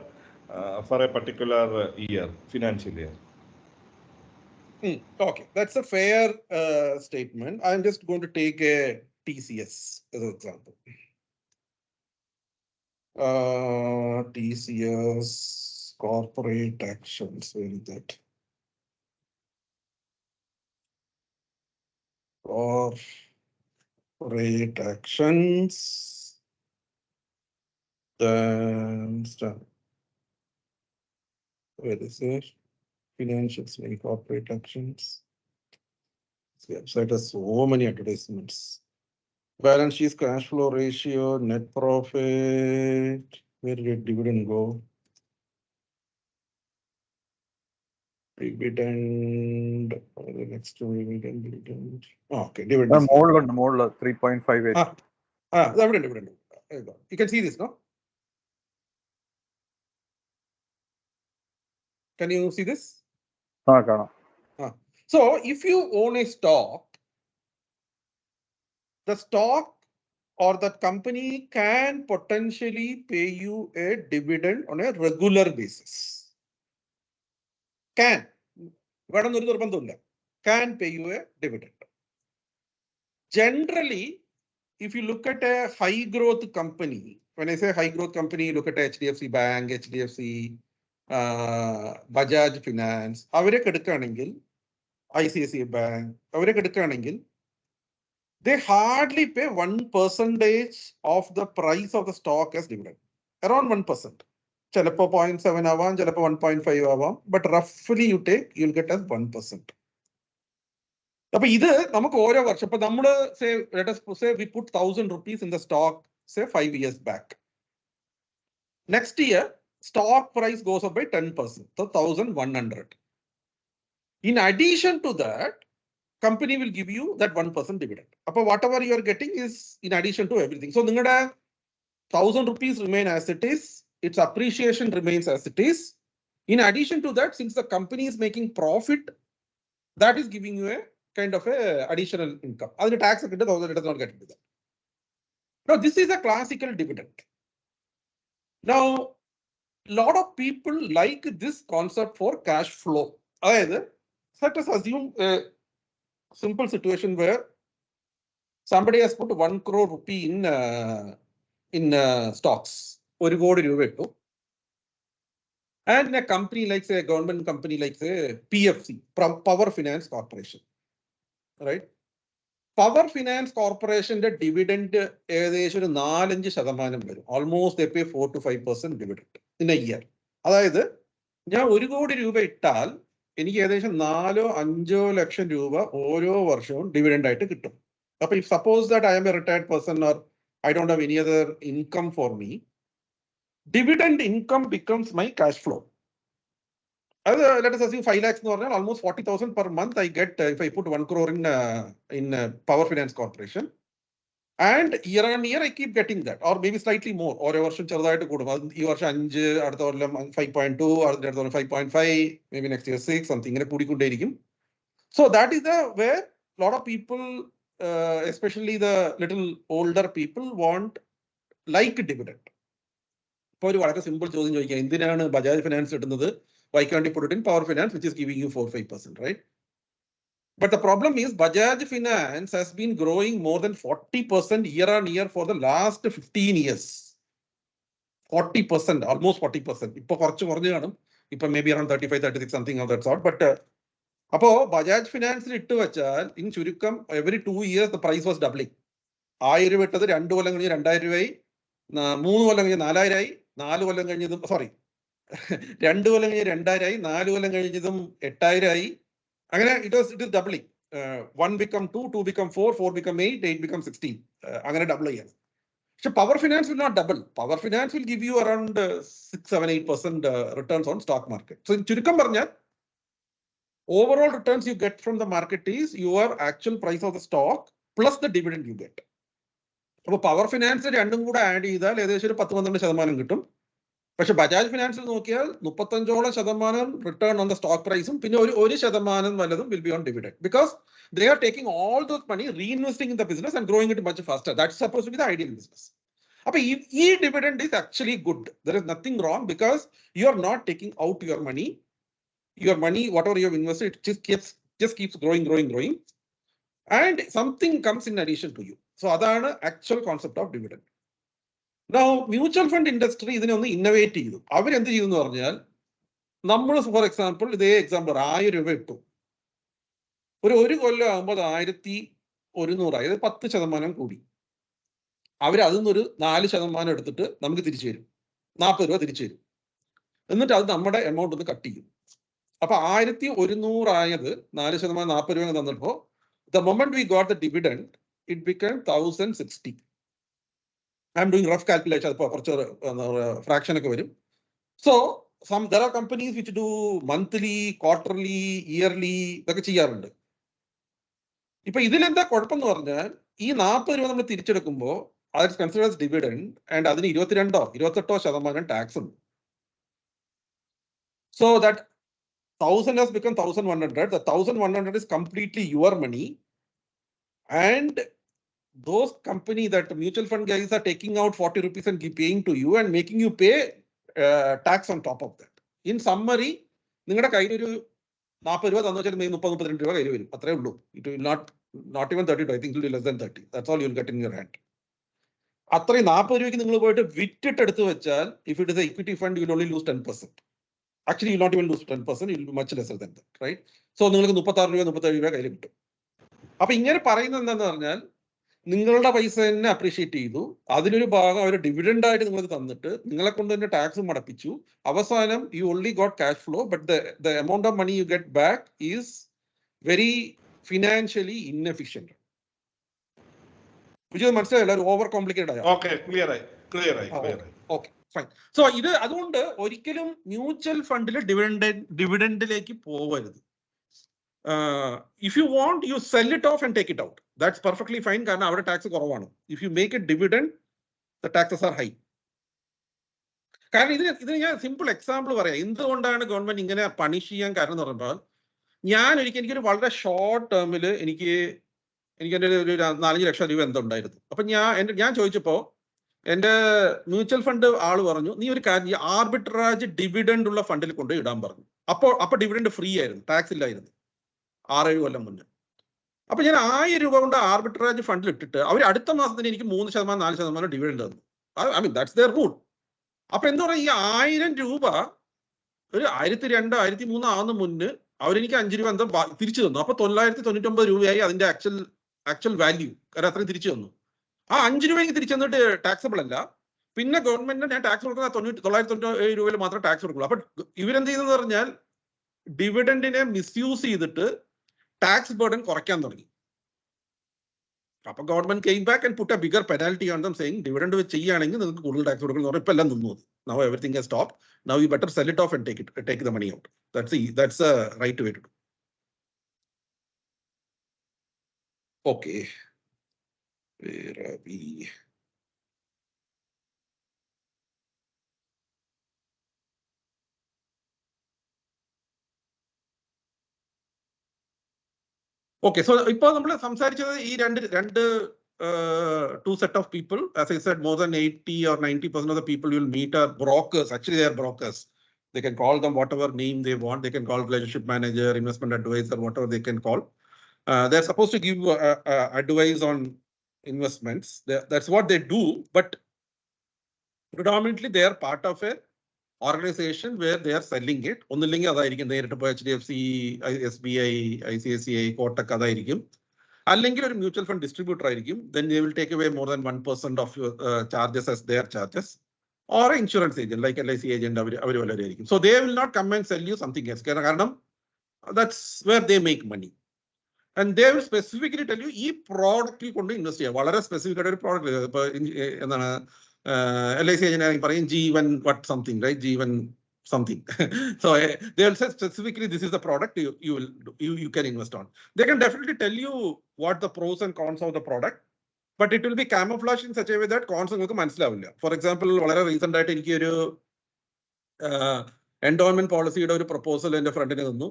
for a particular year, financial year. Okay, that's a fair statement. I'm just going to take a TCS as an example. TCS, corporate actions, where is that? Corporate actions. Then, where is it? Financials, like corporate actions. The website has so many advertisements. Balance sheet, cash flow ratio, net profit. Where did dividend go? Dividend. The next dividend. Oh, okay, dividend. More 3.58. Dividend. You can see this, no? Can you see this? So if you own a stock, the stock or the company can potentially pay you a dividend on a regular basis. Can pay you a dividend. Generally, if you look at a high growth company, when I say high growth company, look at HDFC Bank, HDFC, Bajaj Finance, ICICI Bank, they hardly pay 1% of the price of the stock as dividend. Around 1%. Chalappo 0.7 avam, chalappo 1.5 avam, but roughly you'll get as 1%. Let us say we put 1,000 rupees in the stock, say 5 years back. Next year, stock price goes up by 10%, so 1,100. In addition to that, company will give you that 1% dividend. Whatever you are getting is in addition to everything. So 1,000 rupees remain as it is, its appreciation remains as it is. In addition to that, since the company is making profit, that is giving you a kind of a additional income. As the tax, it does not get into that. Now, this is a classical dividend. Now, a lot of people like this concept for cash flow. Let us assume a simple situation where somebody has put 1 crore rupee in stocks. And in a company like, say, a government company like, say, PFC, Power Finance Corporation, right? Power Finance Corporation, the dividend almost they pay 4 to 5% dividend in a year. That is, now 1 crore rupees ittal, എനിക്ക് ഏകദേശം 4-5 ലക്ഷം രൂപ ഓരോ വർഷവും dividend ആയിട്ട് കിട്ടും. അപ്പൊ if suppose that I am a retired person or I don't have any other income for me, dividend income becomes my cash flow. Let us assume 5 lakhs, almost 40,000 per month I get if I put 1 crore in Power Finance Corporation. And year on year I keep getting that, or maybe slightly more. Or a version 5, 5.2, or 5.5, maybe next year 6, something. So that is where a lot of people, especially the little older people, want like dividend. For a simple choosing, Bajaj Finance, why can't you put it in Power Finance, which is giving you 4-5%, right? But the problem is Bajaj Finance has been growing more than 40% year on year for the last 15 years. 40%, almost 40%. Maybe around 35, 36, something of that sort. But Bajaj Finance in Churikam, every 2 years the price was doubling. 1000 വിട്ടത് 2 കൊല്ലം കഴിഞ്ഞ് 2000 രൂപയായി, 3 കൊല്ലം കഴിഞ്ഞ് 4000 ആയി, 4 കൊല്ലം കഴിഞ്ഞതും 2 കൊല്ലം കഴിഞ്ഞ് 2000 ആയി, 4 കൊല്ലം കഴിഞ്ഞതും 8000 ആയി. It is doubling. 1 become 2, 2 become 4, 4 become 8, 8 become 16. Double again. So Power Finance will not double. Power Finance will give you around 6, 7, 8% returns on stock market. So in Churikam Barnya, overall returns you get from the market is your actual price of the stock plus the dividend you get. So Power Finance രണ്ടും കൂടെ add ചെയ്താൽ ഏകദേശം ഒരു 10-12% കിട്ടും. പക്ഷെ ബജാജ് ഫിനാൻസിൽ നോക്കിയാൽ 35% return on the stock പ്രൈസും പിന്നെ 1% വല്ലതും will be on dividend, because they are taking all those money, reinvesting in the business and growing it much faster. That's supposed to be the ideal business. This dividend is actually good. There is nothing wrong because you are not taking out your money. Your money, whatever you have invested, it just keeps growing. And something comes in addition to you. So that's the actual concept of dividend. Now, mutual fund industry ഇതിനെ ഒന്ന് innovate ചെയ്തു. അവരെന്ത് ചെയ്തു എന്ന് പറഞ്ഞാൽ, നമ്മൾ for example ഇതേ example 1000 രൂപ ഇട്ടു. ഒരു കൊല്ലം ആകുമ്പോൾ 1100, അതായത് 10% കൂടി. അവർ അതിൽ നിന്നൊരു 4% എടുത്തിട്ട് നമുക്ക് തിരിച്ചു തരും, 40 രൂപ തിരിച്ചു തരും. എന്നിട്ട് അത് നമ്മുടെ എമൗണ്ട് ഒന്ന് കട്ട് ചെയ്യും. അപ്പൊ 1100 ആയത് 4% 40 രൂപ തന്നപ്പോ the moment we got the dividend, it became 1060. I'm doing rough calculation, അതിപ്പോ കുറച്ച് ഫ്രാക്ഷൻ ഒക്കെ വരും. So there are companies which do monthly, quarterly, yearly ഇതൊക്കെ ചെയ്യാറുണ്ട്. ഇപ്പൊ ഇതിലെന്താ കുഴപ്പം എന്ന് പറഞ്ഞാൽ, ഈ 40 രൂപ നമ്മൾ തിരിച്ചെടുക്കുമ്പോൾ അത് കൺസിഡേഴ്സ് ഡിവിഡൻഡ് ആൻഡ് അതിന് 22-28% ടാക്സ് ഉണ്ട്. So that 1000 has become 1100. The 1100 is completely your money, and those company, that mutual fund guys, are taking out 40 rupees and paying to you and making you pay tax on top of that. In summary, നിങ്ങളുടെ കയ്യിൽ ഒരു 40 രൂപ തന്നു വെച്ചാൽ 30-32 രൂപ കയ്യിൽ വരും, അത്രേ ഉള്ളൂ. It will not even 32. I think it will be less than 30. That's all you will get in your hand. അത്രയും 40 രൂപയ്ക്ക് നിങ്ങൾ പോയിട്ട് വിറ്റിട്ട് എടുത്ത് വെച്ചാൽ, if it is an equity fund, you will only lose 10%. Actually, you will not even lose 10%, it will be much lesser than that, right? So നിങ്ങൾക്ക് 36 രൂപ 37 രൂപ കയ്യിൽ കിട്ടും. അപ്പൊ ഇങ്ങനെ പറയുന്നത് എന്താണെന്ന് പറഞ്ഞാൽ, നിങ്ങളുടെ പൈസ തന്നെ അപ്രീഷിയേറ്റ് ചെയ്തു, അതിലൊരു ഭാഗം അവർ ഡിവിഡൻഡ് ആയിട്ട് നിങ്ങൾക്ക് തന്നിട്ട് നിങ്ങളെ കൊണ്ട് തന്നെ ടാക്സ് മടപ്പിച്ചു. അവസാനം you only got cash flow, but the amount of money you get back is very financially inefficient. മനസ്സിലായില്ല, ഒരു ഓവർ കോംപ്ലിക്കേറ്റഡ് ആയോ? ക്ലിയർ ആയി. Okay, fine. സോ ഇത് അതുകൊണ്ട് ഒരിക്കലും മ്യൂച്വൽ ഫണ്ടിൽ ഡിവിഡൻഡിലേക്ക് പോവരുത്. If you want, you sell it off and take it out. That's perfectly fine, കാരണം അവിടെ ടാക്സ് കുറവാണ്. If you make it dividend, the taxes are high. കാരണം ഇതിന് ഞാൻ സിമ്പിൾ എക്സാമ്പിൾ പറയാം എന്തുകൊണ്ടാണ് ഗവൺമെന്റ് ഇങ്ങനെ പണിഷ് ചെയ്യാൻ കാരണം എന്ന് പറയുമ്പോൾ, എനിക്കൊരു വളരെ ഷോർട്ട് ടേമിൽ എനിക്ക് എൻ്റെ ഒരു 4-5 ലക്ഷം രൂപ എന്തുണ്ടായിരുന്നു. അപ്പൊ ഞാൻ ചോദിച്ചപ്പോ എൻ്റെ മ്യൂച്വൽ ഫണ്ട് ആള് പറഞ്ഞു, നീ ഒരു കാര്യം ആർബിട്രാജ് ഡിവിഡൻഡ് ഉള്ള ഫണ്ടിൽ കൊണ്ടുപോയി ഇടാൻ പറഞ്ഞു. അപ്പൊ ഡിവിഡൻഡ് ഫ്രീ ആയിരുന്നു, ടാക്സ് ഇല്ലായിരുന്നു 6-7 കൊല്ലം മുന്നേ. അപ്പൊ ഞാൻ 1000 രൂപ കൊണ്ട് ആർബിട്രാജ് ഫണ്ടിൽ ഇട്ടിട്ട് അവർ അടുത്ത മാസത്തിന് എനിക്ക് 3% 4% ഡിവിഡൻഡ് തന്നു. I mean that's their rule. അപ്പൊ എന്താ പറയുക, ഈ 1000 രൂപ ഒരു 1200, 1300 ആവുന്ന മുന്നേ അവരെനിക്ക് 5 രൂപ എന്താ തിരിച്ചു തന്നു. അപ്പൊ 999 രൂപയായി അതിന്റെ ആക്ച്വൽ വാല്യൂ. കാരണം അത്രയും തിരിച്ചു തന്നു. ആ 5 രൂപ എനിക്ക് തിരിച്ചു തന്നിട്ട് ടാക്സബിൾ അല്ല. പിന്നെ ഗവൺമെന്റിന് ഞാൻ ടാക്സ് കൊടുക്കുന്ന 997 രൂപയിൽ മാത്രം ടാക്സ് കൊടുക്കുള്ളൂ. അപ്പൊ ഇവരെന്ത് ചെയ്തെന്ന് പറഞ്ഞാൽ, ഡിവിഡൻഡിനെ മിസ്യൂസ് ചെയ്തിട്ട് ടാക്സ് ബർഡൻ കുറയ്ക്കാൻ തുടങ്ങി. അപ്പൊ government came back and put a bigger penalty on them, saying dividend ചെയ്യുകയാണെങ്കിൽ നിങ്ങൾക്ക് കൂടുതൽ ടാക്സ് കൊടുക്കണം എന്ന് പറഞ്ഞാൽ ഇപ്പൊ എല്ലാം നിന്നു. Now everything has stopped. Now you better sell it off and take the money out. That's a right way to do. Okay. Where are we? Okay, so ഇപ്പോൾ നമ്മൾ സംസാരിച്ചത് ഈ രണ്ട് two set of people. As I said, more than 80 or 90% of the people you will meet are brokers. Actually, they are brokers. They can call them whatever name they want. They can call relationship manager, investment advisor, whatever they can call. They're supposed to give advice on investments. That's what they do. But predominantly, they are part of a organization where they are selling it. ഒന്നില്ലെങ്കിൽ അതായിരിക്കും നേരിട്ട് പോയി HDFC, SBI, ICICI, Kotak അതായിരിക്കും. അല്ലെങ്കിൽ ഒരു mutual fund distributor ആയിരിക്കും. Then they will take away more than 1% of your charges as their charges. Or insurance agent like LIC agent അവർ വളരെയായിരിക്കും. So they will not come and sell you something else. കാരണം that's where they make money. And they will specifically tell you ഈ പ്രോഡക്റ്റിൽ കൊണ്ട് invest ചെയ്യാം. വളരെ specific ആയിട്ട് ഒരു product. ഇപ്പൊ എന്താണ് LIC ഏജന്റ് പറയും G1 what something, right? G1 something. So they will say specifically this is the product you can invest on. They can definitely tell you what the pros and cons of the product, but it will be camouflaged in such a way that cons നിങ്ങൾക്ക് മനസ്സിലാവില്ല. For example, വളരെ recent ആയിട്ട് എനിക്ക് ഒരു endowment പോളിസിയുടെ ഒരു proposal എന്റെ ഫ്രണ്ടിന് തന്നു.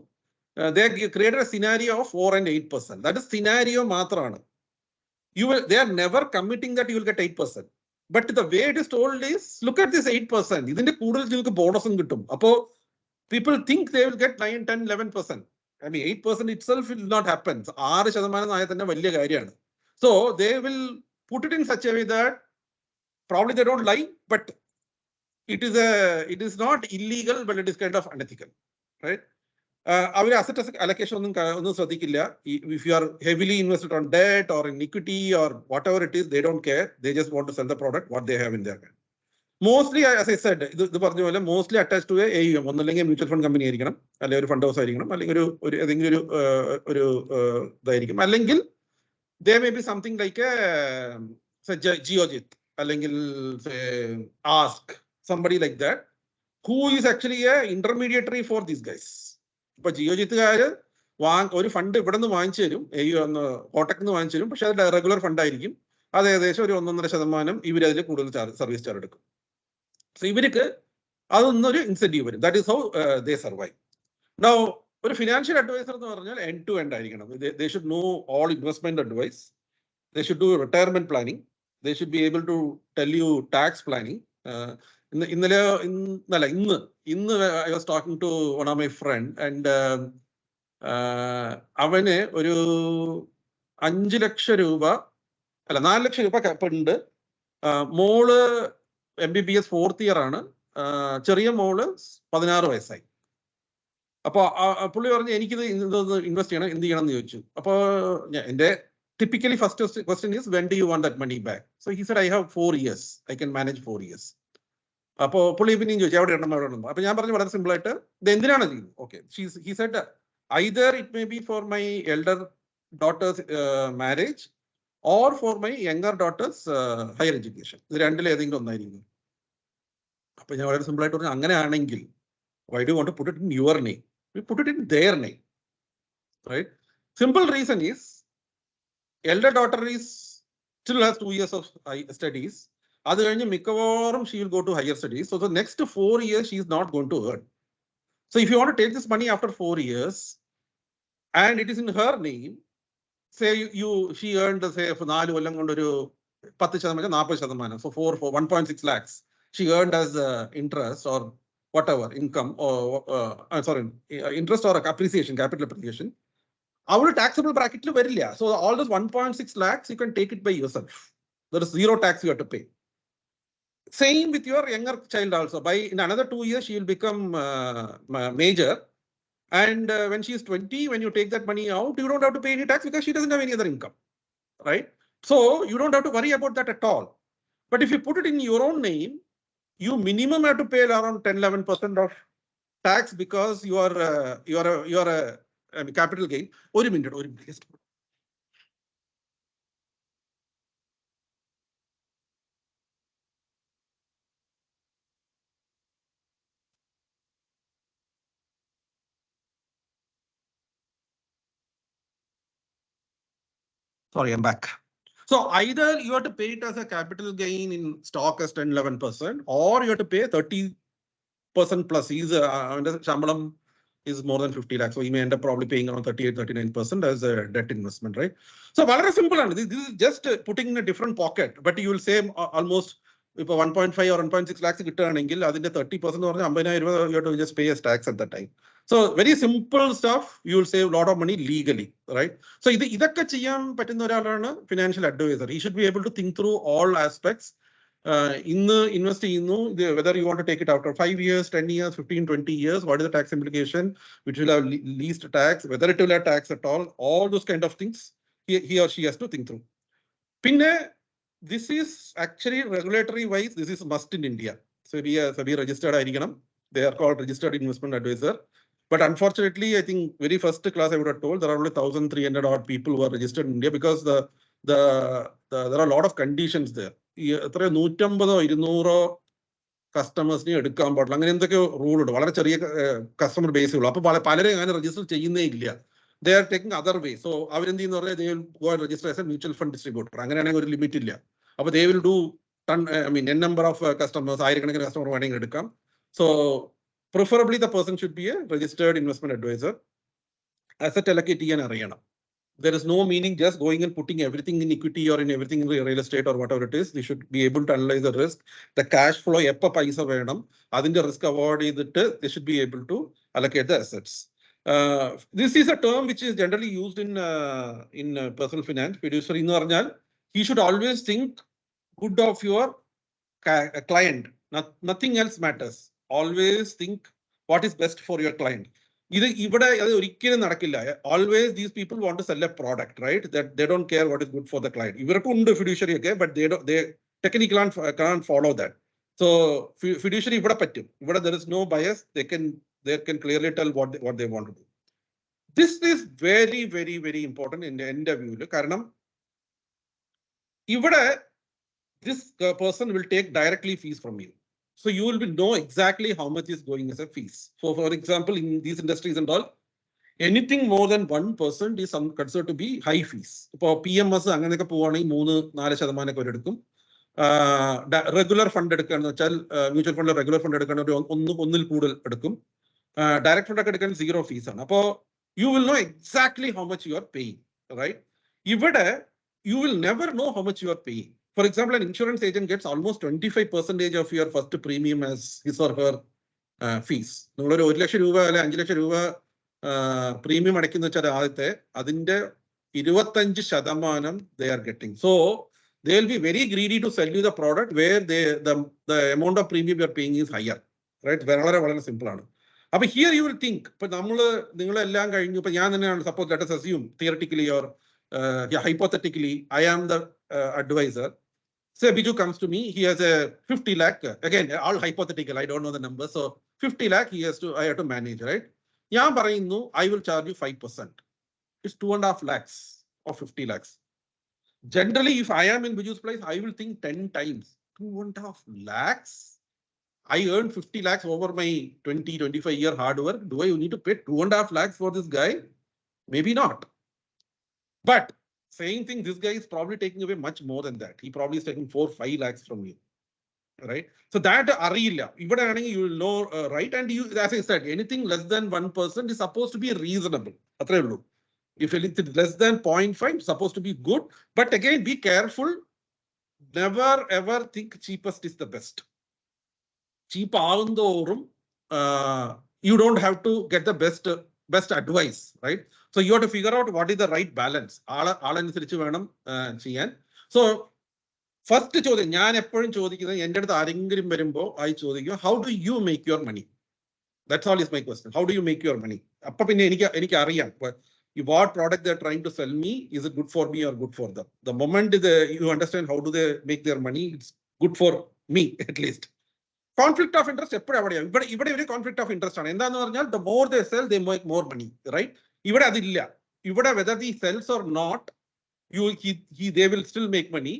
They created a scenario of 4 and 8%. That is scenario മാത്രമാണ്. They are never committing that you will get 8%. But the way it is told is, look at this 8%. ഇതിന്റെ കൂടുതൽ നിങ്ങൾക്ക് ബോണസും കിട്ടും. അപ്പോ people think they will get 9, 10, 11%. I mean 8% itself will not happen. 6% ആയ തന്നെ വലിയ കാര്യമാണ്. So they will put it in such a way that probably they don't lie, but it is not illegal, but it is kind of unethical, right? Our asset allocation if you are heavily invested on debt or in equity or whatever it is, they don't care. They just want to sell the product, what they have in their hand. Mostly, as I said, mostly attached to a mutual fund company, a fund house, they may be something like a Geojit, say Ask, somebody like that, who is actually a intermediary for these guys. But Geojit or fund Kotak, but regular fund service charge. So incentive. That is how they survive. Now, a financial advisor end-to-end. They should know all investment advice. They should do retirement planning. They should be able to tell you tax planning. I was talking to one of my friends, and അവന് ഒരു 5 ലക്ഷം രൂപ അല്ല 4 ലക്ഷം രൂപ ഉണ്ട്. മോള് MBBS 4th year ആണ്. ചെറിയ മോള് 16 വയസ്സായി. അപ്പോൾ പുള്ളി പറഞ്ഞു എനിക്കിത് ഇൻവെസ്റ്റ് ചെയ്യണം, എന്ത് ചെയ്യണം എന്ന് ചോദിച്ചു. അപ്പോൾ എൻ്റെ typically first question is, when do you want that money back? So he said, I have 4 years. I can manage 4 years. അപ്പോൾ പുള്ളി പിന്നെയും ചോദിച്ചു എവിടെ ഇടണം എവിടെ ഇടണം. അപ്പോൾ ഞാൻ പറഞ്ഞു വളരെ സിമ്പിൾ ആയിട്ട് ഇത് എന്തിനാണ് ചെയ്യുന്നത്. Okay, he said either it may be for my elder daughter's marriage or for my younger daughter's higher education. ഇത് രണ്ടിൽ ഏതെങ്കിലും ഒന്നായിരിക്കും. അപ്പോൾ ഞാൻ വളരെ സിമ്പിൾ ആയിട്ട് പറഞ്ഞു അങ്ങനെയാണെങ്കിൽ why do you want to put it in your name? We put it in their name, right? Simple reason is elder daughter still has 2 years of studies. She will go to higher studies. So the next 4 years she is not going to earn. So if you want to take this money after 4 years and it is in her name, say she earned say for 4 കൊല്ലം കൊണ്ട് ഒരു 10% so for 1.6 lakhs she earned as interest or whatever income or interest or appreciation, capital appreciation. Our taxable bracket varilla. So all those 1.6 lakhs you can take it by yourself. There is zero tax you have to pay. Same with your younger child also. By in another 2 years she will become major, and when she is 20, when you take that money out, you don't have to pay any tax because she doesn't have any other income, right? So you don't have to worry about that at all. But if you put it in your own name, you minimum have to pay around 10-11% of tax because you are capital gain. One minute. Sorry, I'm back. So either you have to pay it as a capital gain in stock as 10-11%, or you have to pay 30% plus. Shambalam is more than 50 lakhs. So he may end up probably paying around 38-39% as a debt investment, right? So very simple. This is just putting in a different pocket, but you will save almost if 1.5 or 1.6 lakhs return, 30% you have to just pay as tax at that time. So very simple stuff. You will save a lot of money legally, right? So financial advisor. He should be able to think through all aspects. Invest whether you want to take it after 5 years, 10 years, 15, 20 years, what is the tax implication, which will have least tax, whether it will have tax at all those kind of things he or she has to think through. Pinne, this is actually regulatory wise, this is must in India. So we are registered, they are called registered investment advisor. But unfortunately, I think very first class I would have told there are only 1,300 odd people who are registered in India because there are a lot of conditions there. 150-200 customers എടുക്കാൻ പാടില്ല, അങ്ങനെ എന്തൊക്കെ rule ഉണ്ട്. വളരെ ചെറിയ customer ബേസേ ഉള്ളൂ. അപ്പോൾ പലരും അങ്ങനെ രജിസ്റ്റർ ചെയ്യുന്നേ ഇല്ല. They are taking other way. So അവരെന്ത് ചെയ്യുന്ന പറഞ്ഞാൽ they will go and register as a mutual fund distributor. അങ്ങനെയാണെങ്കിൽ ഒരു ലിമിറ്റ് ഇല്ല. അപ്പോൾ they will do n number of customers, ആയിരക്കണക്കിന് കസ്റ്റമർ വേണമെങ്കിൽ എടുക്കാം. So preferably the person should be a registered investment advisor. Asset allocate ചെയ്യാൻ അറിയണം. There is no meaning just going and putting everything in equity or in everything in real estate or whatever it is. They should be able to analyze the risk, the cash flow, eppa paisa vedam, adinte risk avoid edittu they should be able to allocate the assets. This is a term which is generally used in personal finance. Fiduciary ennu parnal he should always think good of your client. Nothing else matters. Always think what is best for your client. Always these people want to sell a product, right? That they don't care what is good for the client. Fiduciary, okay, but they technically can't follow that. So fiduciary, there is no bias. They can clearly tell what they want to do. This is very, very, very important in the interview. This person will take directly fees from you. So you will know exactly how much is going as a fees. So for example, in these industries and all, anything more than 1% is considered to be high fees. For PMS, regular fund, mutual fund, regular fund, direct fund, 0 fees. You will know exactly how much you are paying, right? You will never know how much you are paying. For example, an insurance agent gets almost 25% of your first premium as his or her fees. You 1 lakh rupees or 5 lakh rupees premium adinte 25% they are getting. So they will be very greedy to sell you the product where the amount of premium you are paying is higher, right? Very simple. But here you will think, suppose let us assume theoretically or hypothetically, I am the advisor. Say Biju comes to me, he has a 50 lakh, again, all hypothetical, I don't know the number. So 50 lakh I have to manage, right? I will charge you 5%. It's 2.5 lakhs or 50 lakhs. Generally, if I am in Biju's place, I will think 10 times. 2.5 lakhs? I earned 50 lakhs over my 25 year hard work. Do I need to pay 2.5 lakhs for this guy? Maybe not. But same thing, this guy is probably taking away much more than that. He probably is taking 4-5 lakhs from you, right? So that arilla, you will know, right? And you, as I said, anything less than 1% is supposed to be reasonable. If anything less than 0.5, it's supposed to be good. But again, be careful. Never ever think cheapest is the best. Cheap you don't have to get the best advice, right? So you have to figure out what is the right balance. So first ചോദ്യം ഞാൻ എപ്പോഴും ചോദിക്കുന്നത് എൻ്റെ അടുത്ത് ആരെങ്കിലും വരുമ്പോൾ ചോദിക്കുക, how do you make your money? That's all is my question. How do you make your money? അപ്പോൾ പിന്നെ എനിക്ക് അറിയാം what product they're trying to sell me, is it good for me or good for them? The moment you understand how do they make their money, it's good for me at least. Conflict of interest, but even conflict of interest. The more they sell, they make more money, right? Whether he sells or not, they will still make money.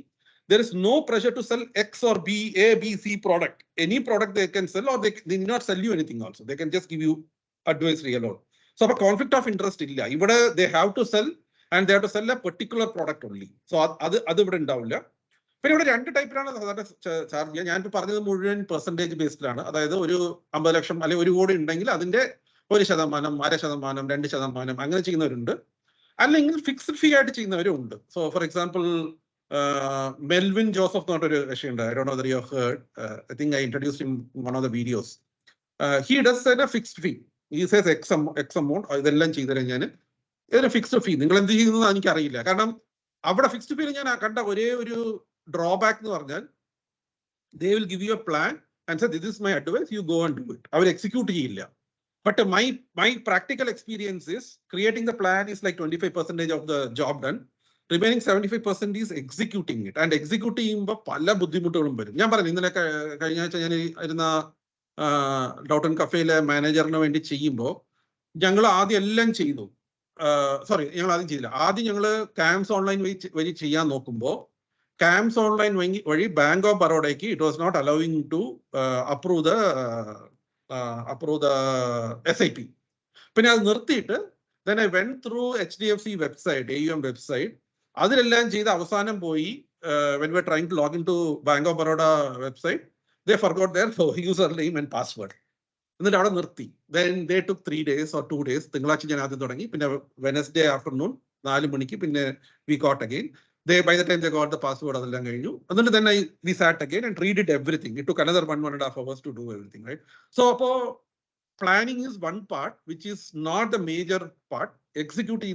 There is no pressure to sell X or B, A, B, C product. Any product they can sell, or they need not sell you anything also. They can just give you advisory alone. So a conflict of interest, they have to sell, and they have to sell a particular product only. So that's പിന്നെ ഇവിടെ 2 ടൈപ്പിലാണ് സാധാരണ charge ചെയ്യുക. ഞാനിപ്പോൾ പറഞ്ഞത് മുഴുവൻ percentage ബേസ്ഡിലാണ്. അതായത് ഒരു 50 ലക്ഷം അല്ലെങ്കിൽ 1 കോടി ഉണ്ടെങ്കിൽ അതിന്റെ 1%, 0.5%, 2%, അങ്ങനെ ചെയ്യുന്നവരുണ്ട്. അല്ലെങ്കിൽ ഫിക്സ്ഡ് ഫീ ആയിട്ട് ചെയ്യുന്നവരും ഉണ്ട്. So for example Melvin Joseph എന്ന് പറഞ്ഞൊരു രക്ഷയുണ്ട്. I don't know whether you have heard. I think I introduced him in one of the videos. He does a fixed fee. He says X amount. ഇതെല്ലാം ചെയ്തു കഴിഞ്ഞാൽ ഇതിന് fixed ഫീ. നിങ്ങൾ എന്ത് ചെയ്യുന്നത് എനിക്കറിയില്ല. കാരണം അവിടെ ഫിക്സ്ഡ് ഫീയിൽ ഞാൻ കണ്ട ഒരേ ഒരു drawback എന്ന് പറഞ്ഞാൽ they will give you a plan and say this is my advice, you go and do it. Our execute ചെയ്യില്ല. But my practical experience is creating the plan is like 25% of the job done. Remaining 75% is executing it. And execute ചെയ്യുമ്പോൾ പല ബുദ്ധിമുട്ടുകളും വരും. ഞാൻ പറഞ്ഞു ഇന്നലെ കഴിഞ്ഞ ആഴ്ച ഞാൻ ഇരുന്ന ഡൗട്ടൺ കഫേയിലെ മാനേജറിന് വേണ്ടി ചെയ്യുമ്പോൾ ഞങ്ങൾ ആദ്യം എല്ലാം ചെയ്തു. ഞങ്ങൾ ആദ്യം ചെയ്തില്ല. ആദ്യം ഞങ്ങൾ ക്യാമ്പ്സ് ഓൺലൈൻ വഴി ചെയ്യാൻ നോക്കുമ്പോൾ CAMS online vadi Bank of Barodaki, it was not allowing to approve the SIP. Then I went through HDFC website, AUM website. When we were trying to log into Bank of Baroda website, they forgot their username and password. Then they took 3 days or 2 days. Wednesday afternoon, we got again. By the time they got the password, and then we sat again and redid everything. It took another 1.5 hours to do everything, right? So planning is one part, which is not the major part. Executing,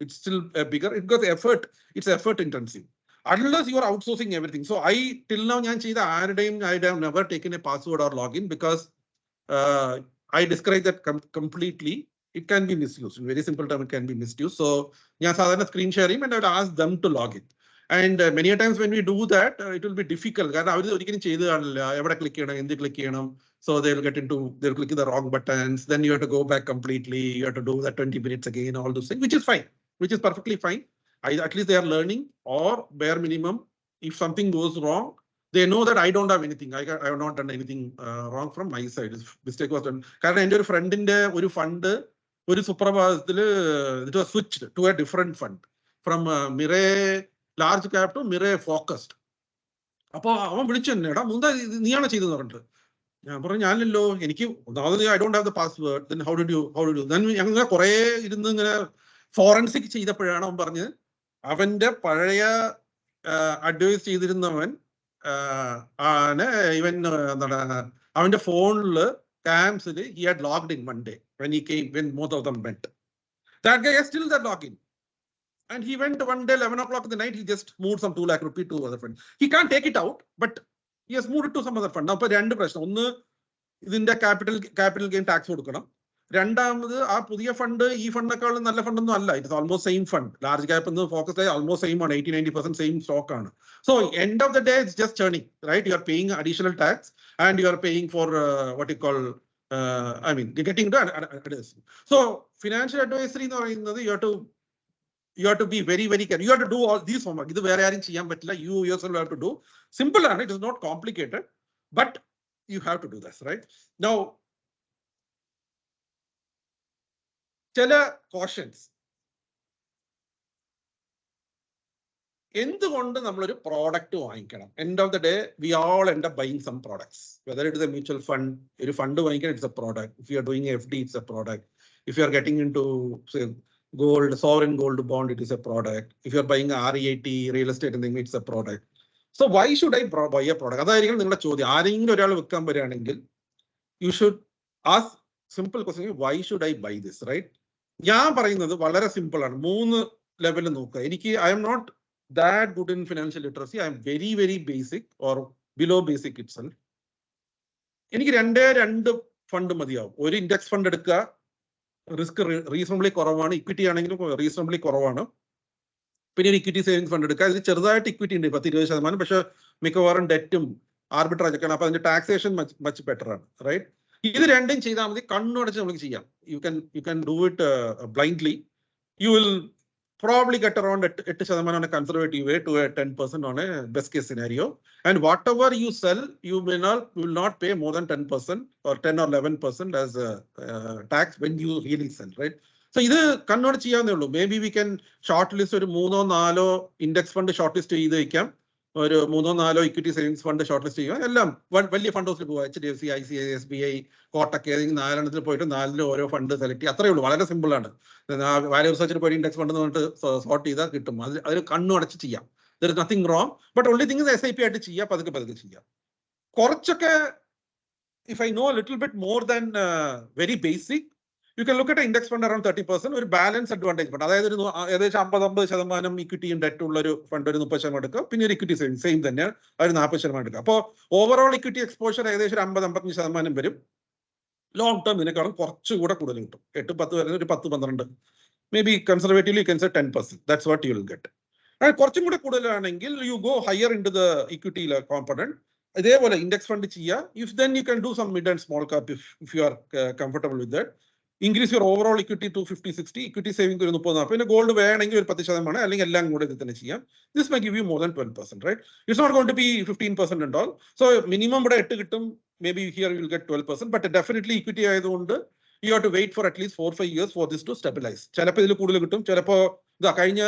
it's still bigger. It got effort. It's effort intensive. unless you are outsourcing everything. So till now, I have never taken a password or login because I discourage that completely. It can be misused. In very simple term, it can be misused. So I will screen share him and I would ask them to log in. And many times when we do that, it will be difficult. So they'll click the wrong buttons. Then you have to go back completely. You have to do that 20 minutes again, all those things, which is fine, which is perfectly fine. At least they are learning, or bare minimum, if something goes wrong, they know that I don't have anything. I have not done anything wrong from my side. Mistake was done. Because എൻ്റെ ഒരു ഫ്രണ്ടിന്റെ ഒരു fund ഒരു സുപ്രഭാതത്തിൽ it was switched to a different fund from Mire large cap to Mire focused. അപ്പോൾ അവൻ വിളിച്ചു തന്നെ, എടാ മുന്താ നീയാണോ ചെയ്തെന്ന് പറഞ്ഞിട്ട്. ഞാൻ പറഞ്ഞു ഞാനല്ലോ, എനിക്ക് ഒന്നാമത് I don't have the password. Then how did you then ഞങ്ങൾ കുറെ ഇരുന്ന് ഇങ്ങനെ ഫോറൻസിക് ചെയ്തപ്പോഴാണ് അവൻ പറഞ്ഞത് അവന്റെ പഴയ അഡ്വൈസ് ചെയ്തിരുന്നവൻ ഇവൻ എന്താണ് അവന്റെ ഫോണില് camps he had logged in one day when most of them went. That guy is still that login. And he went one day 11 o'clock in the night, he just moved some 2 lakh rupees to other fund. He can't take it out, but he has moved it to some other fund. Now, രണ്ട് പ്രശ്നം. ഒന്ന്, ഇതിന്റെ capital gain tax കൊടുക്കണം. രണ്ടാമത് ആ പുതിയ fund ഈ ഫണ്ടിനേക്കാളും നല്ല ഫണ്ടൊന്നും അല്ല. It's almost same fund. Large cap എന്ന് ഫോക്കസ് ആയി ഓൾമോസ്റ്റ് സെയിം ആണ്. 80-90% സെയിം സ്റ്റോക്ക് ആണ്. So end of the day it's just churning, right? You are paying additional tax and you are paying for what you call getting to advice. So financial advisory എന്ന് പറയുന്നത് you have to be very, very careful. You have to do all these homework. ഇത് വേറെ ആരും ചെയ്യാൻ പറ്റില്ല. You yourself have to do. Simple ആണ്. It is not complicated, but you have to do this, right? Now, ചില കോഷൻസ്. എന്തുകൊണ്ട് നമ്മളൊരു product വാങ്ങിക്കണം? End of the day we all end up buying some products. Whether it is a mutual fund, ഒരു fund വാങ്ങിക്കാൻ it's a product. If you are doing FD, it's a product. If you are getting into gold, sovereign gold bond, it is a product. If you are buying REIT, real estate, and it's a product. So why should I buy a product? അതായിരിക്കും നിങ്ങളുടെ ചോദ്യം. ആരെങ്കിലും ഒരാൾ വെക്കാൻ വരികയാണെങ്കിൽ you should ask simple question, why should I buy this, right? ഞാൻ പറയുന്നത് വളരെ സിമ്പിൾ ആണ്. 3 ലെവലിൽ നോക്കുക. എനിക്ക് I am not that good in financial literacy. I am very, very basic or below basic itself. എനിക്ക് 2 ഫണ്ട് മതിയാവും. ഒരു ഇൻഡെക്സ് ഫണ്ട് എടുക്കുക, റിസ്ക് റീസണബിളി കുറവാണ്. ഇക്വിറ്റി ആണെങ്കിലും റീസണബിളി കുറവാണ്. പിന്നെ ഒരു ഇക്വിറ്റി സേവിംഗ്സ് ഫണ്ട് എടുക്കുക. അതിൽ ചെറുതായിട്ട് ഇക്വിറ്റി ഉണ്ട്, 10-20%. പക്ഷെ മിക്കവാറും ഡെറ്റും ആർബിട്രേജ് ഒക്കെയാണ്. അപ്പൊ അതിന്റെ ടാക്സേഷൻ മച്ച് ബെറ്റർ ആണ്, റൈറ്റ്? ഇത് രണ്ടും ചെയ്താൽ മതി. കണ്ണുടച്ച് നമുക്ക് ചെയ്യാം. You can do it blindly. You will probably get around 8% on a conservative way to a 10% on a best case scenario. And whatever you sell, you will not pay more than 10% or 10 or 11% as tax when you really sell, right? So ഇത് കണ്ണോട് ചെയ്യാവുന്നേ ഉള്ളൂ. Maybe we can shortlist ഒരു 3-4 index fund short ചെയ്ത് വയ്ക്കാം. ഒരു 3-4 equity savings fund short list ചെയ്യുക. എല്ലാം വലിയ fund ഹൗസിൽ പോവുക. HDFC, ICICI, SBI, കോട്ടക്, ഏതെങ്കിലും 4 പോയിട്ട് 4 ഓരോ ഫണ്ട് സെലക്ട് ചെയ്യുക. അത്രയേ ഉള്ളൂ. വളരെ സിമ്പിൾ ആണ്. വാല്യൂ റിസർച്ചിൽ പോയി ഇൻഡെക്സ് ഫണ്ട് എന്നിട്ട് സോർട്ട് ചെയ്താൽ കിട്ടും. അതിൽ കണ്ണു അടച്ച് ചെയ്യാം. There is nothing wrong. But only thing is SIP ആയിട്ട് ചെയ്യുക, പതുക്കെ ചെയ്യുക. കുറച്ചൊക്കെ if I know a little bit more than very basic, you can look at an index fund around 30%. ഒരു ബാലൻസ് അഡ്വാൻറ്റേജ് ഫണ്ട്, അതായത് ഏകദേശം 50-50% ഇക്വിറ്റിയും ഡെറ്റ് ഉള്ള ഒരു ഫണ്ട് ഒരു 30% എടുക്കുക. പിന്നെ ഒരു ഇക്വിറ്റി സേവിംഗ് സെയിം തന്നെ ഒരു 40% എടുക്കുക. അപ്പോൾ ഓവറോൾ ഇക്വിറ്റി എക്സ്പോഷർ ഏകദേശം 50-55% വരും. ലോങ് ടേം ഇതിനേക്കാളും കുറച്ചുകൂടെ കൂടുതൽ കിട്ടും. 8-10 വരുന്ന ഒരു 10-12, maybe conservatively you can say 10%. That's what you will get. കുറച്ചും കൂടെ കൂടുതലാണെങ്കിൽ you go higher into the equity component. ഇതേപോലെ ഇൻഡെക്സ് ഫണ്ട് ചെയ്യുക. If then you can do some mid and small cap if you are comfortable with that. Increase your overall equity to 50-60, equity saving ഒരു 30-40. പിന്നെ gold വേണമെങ്കിൽ ഒരു 10% അല്ലെങ്കിൽ എല്ലാം കൂടെ ഇത് തന്നെ ചെയ്യാം. This may give you more than 12%, right? It's not going to be 15% and all. So minimum ഇവിടെ 8 കിട്ടും. Maybe here you will get 12%, but definitely equity ആയതുകൊണ്ട് you have to wait for at least 4-5 years for this to stabilize. ചിലപ്പോൾ ഇതിൽ കൂടുതൽ കിട്ടും. ചിലപ്പോൾ ഇതാ കഴിഞ്ഞ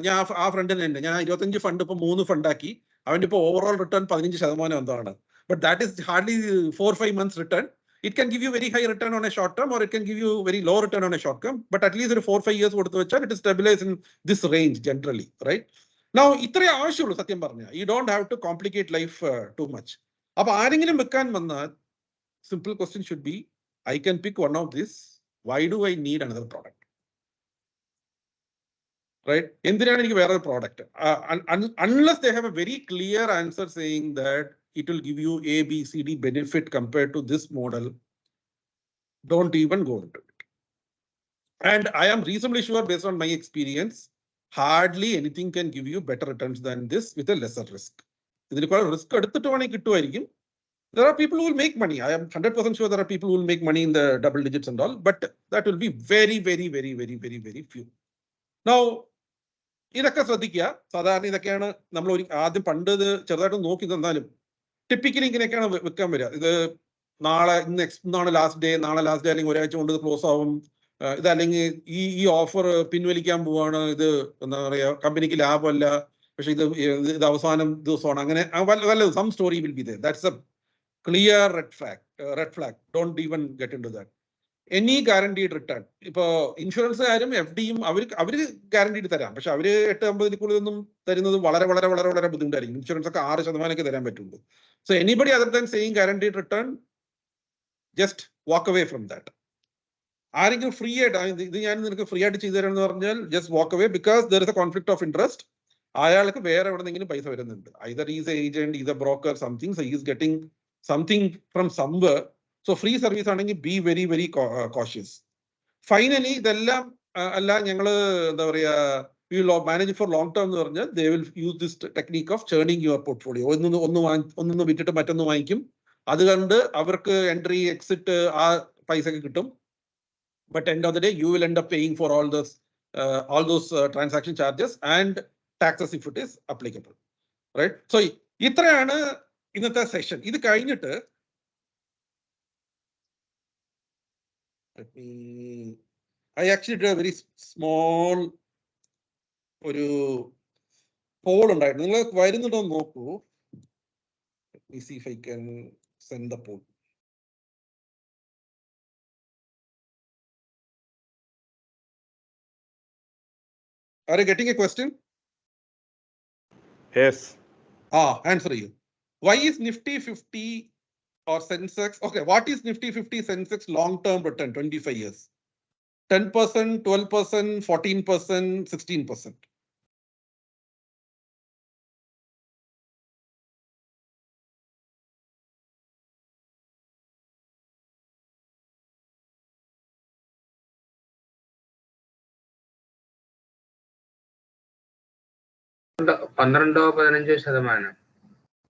ഞാൻ ആ ഫ്രണ്ടിന് തന്നെ ഞാൻ 25 ഫണ്ട് ഇപ്പോൾ 3 ഫണ്ടാക്കി. അവൻ്റെ ഇപ്പോൾ ഓവറോൾ റിട്ടേൺ 15% എന്താണ്. But that is hardly 4-5 months return. It can give you very high return on a short term, or it can give you very low return on a short term. But at least 4-5 years കൊടുത്തു വെച്ചാൽ it is stabilized in this range generally, right? Now ഇത്രേ ആവശ്യമുള്ളൂ സത്യം പറഞ്ഞാൽ. You don't have to complicate life too much. അപ്പൊ ആരെങ്കിലും വെക്കാൻ വന്നാൽ simple question should be, I can pick one of this. Why do I need another product? right? എന്തിനാണ് എനിക്ക് വേറൊരു product? Unless they have a very clear answer saying that it will give you A, B, C, D benefit compared to this model, don't even go into it. And I am reasonably sure, based on my experience, hardly anything can give you better returns than this with a lesser risk. ഇതിൽ കുറെ risk എടുത്തിട്ട് വേണമെങ്കിൽ കിട്ടുമായിരിക്കും. There are people who will make money. I am 100% sure there are people who will make money in the double digits and all, but that will be very, very, very, very, very, very few. Now, ഇതൊക്കെ ശ്രദ്ധിക്കുക. സാധാരണ ഇതൊക്കെയാണ് നമ്മൾ ആദ്യം പണ്ട് ഇത് ചെറുതായിട്ട് നോക്കി തന്നാലും ടിപ്പിക്കലി ഇങ്ങനെയൊക്കെയാണ് വെക്കാൻ വരിക. ഇത് നാളെ ഇന്നാണ് ലാസ്റ്റ് ഡേ, നാളെ ലാസ്റ്റ് ഡേ അല്ലെങ്കിൽ ഒരാഴ്ച കൊണ്ട് ഇത് ക്ലോസ് ആവും, ഇതല്ലെങ്കിൽ ഈ ഓഫർ പിൻവലിക്കാൻ പോവാണ്, ഇത് എന്താ പറയാ കമ്പനിക്ക് ലാഭമല്ല, പക്ഷെ ഇത് അവസാനം ദിവസമാണ്, അങ്ങനെ വല്ലതും some story will be there. That's a clear red flag. Don't even get into that. Any guaranteed return, ഇപ്പൊ ഇൻഷുറൻസുകാരും എഫ് ഡിയും അവര് ഗ്യാരണ്ടീഡ് തരാം, പക്ഷെ അവര് 8-9 കൂടുതലൊന്നും തരുന്നത് വളരെ വളരെ വളരെ വളരെ ബുദ്ധിമുട്ടായിരിക്കും. ഇൻഷുറൻസ് ഒക്കെ 6% തരാൻ പറ്റുള്ളൂ. So anybody other than saying guaranteed return, just walk away from that. ആരെങ്കിലും ഫ്രീ ആയിട്ട് ഇത് ഞാൻ നിനക്ക് ഫ്രീ ആയിട്ട് ചെയ്തു തരാമെന്ന് പറഞ്ഞാൽ just walk away, because there is a conflict of interest. അയാൾക്ക് വേറെ എവിടെന്നെങ്കിലും പൈസ വരുന്നുണ്ട്. Either is a agent, is a broker, something, so is getting something from somewhere. So free service ആണെങ്കിൽ be very very cautious. Finally ഇതെല്ലാം അല്ല, ഞങ്ങള് എന്താ പറയാ മാനേജ് ഫോർ ലോങ് ടേം എന്ന് പറഞ്ഞാൽ they will use this technique of churning your portfolio. ഒന്നൊന്ന് വിറ്റിട്ട് മറ്റൊന്ന് വാങ്ങിക്കും. അതുകൊണ്ട് അവർക്ക് എൻട്രി എക്സിറ്റ് ആ പൈസ കിട്ടും. But end of the day, you will end up paying for all those transaction charges and taxes if it is applicable, right? So ഇത്രയാണ് ഇന്നത്തെ സെഷൻ. ഇത് കഴിഞ്ഞിട്ട് I actually did a very small ഒരു Paul ഉണ്ടായിരുന്നു. നിങ്ങൾ വരുന്നുണ്ടോ നോക്കൂ. Let me see if I can send the poll. Are you getting a question? Yes. Answer you. Why is Nifty 50 or Sensex? Okay, what is Nifty 50 Sensex long-term return? 25 years. 10%, 12%, 14%, 16%.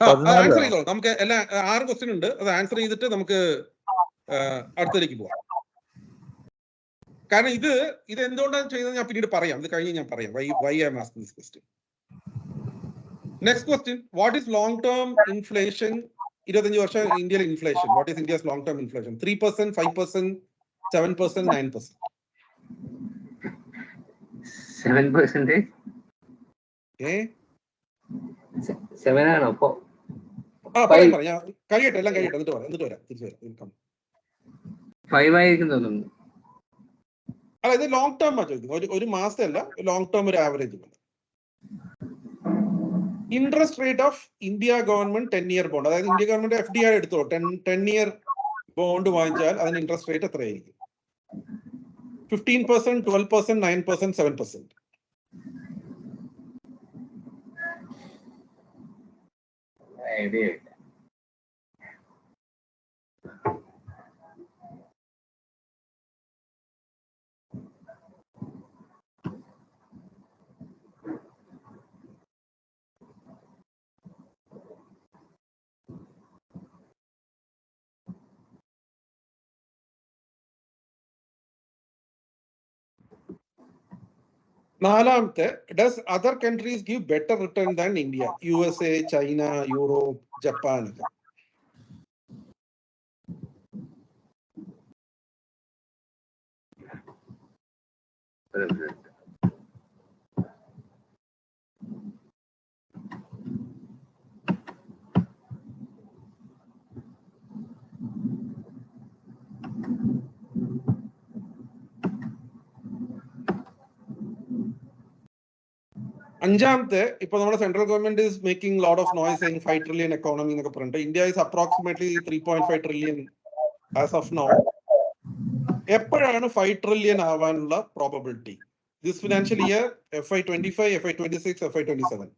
Answer ചെയ്തോ. നമുക്ക് എല്ലാ 6 question ഉണ്ട്. അത് answer ചെയ്തിട്ട് നമുക്ക് അടുത്തതിലേക്ക് പോവാം. കാരണം ഇത് എന്തുകൊണ്ടാണ് ചെയ്യുന്നത് ഞാൻ പിന്നീട് പറയാം. ഇത് കഴിഞ്ഞ് ഞാൻ പറയാം why I am asking this question. Next question, what is long term inflation? 25 വർഷം ഇന്ത്യയിലെ inflation. What is India's long term inflation? 3%, 5%, 7%, 9%. 7%. 7 ആണോ? പറയാം. കഴിയട്ടെ, എല്ലാം കഴിയട്ടെ, എന്നിട്ട് വരാം. തിരിച്ചു വരാം. 5 ആയിരിക്കും തോന്നുന്നു. അല്ല, ഇത് ലോങ് ടേം ആ ചോദിക്കുന്നത്. ഒരു മാസത്തെ അല്ല, ലോങ് ടേം ഒരു average. Interest rate of India government 10-year bond, അതായത് ഇന്ത്യ ഗവൺമെന്റ് FDI എടുത്തോ, 10-year ബോണ്ട് വാങ്ങിച്ചാൽ അതിന് ഇൻട്രസ്റ്റ് റേറ്റ് എത്രയായിരിക്കും? 15%, 12%, 9%, 7%. നാലാമത്തെ, does other countries give better return than India? USA, China, Europe, Japan. അഞ്ചാമത്തെ, ഇപ്പൊ നമ്മുടെ central government is making lot of noise saying 5 trillion economy എന്നൊക്കെ പറഞ്ഞിട്ട് India is approximately 3.5 trillion as of now. എപ്പോഴാണ് 5 trillion ആവാനുള്ള probability? this financial year, FY25, FY26, FY27.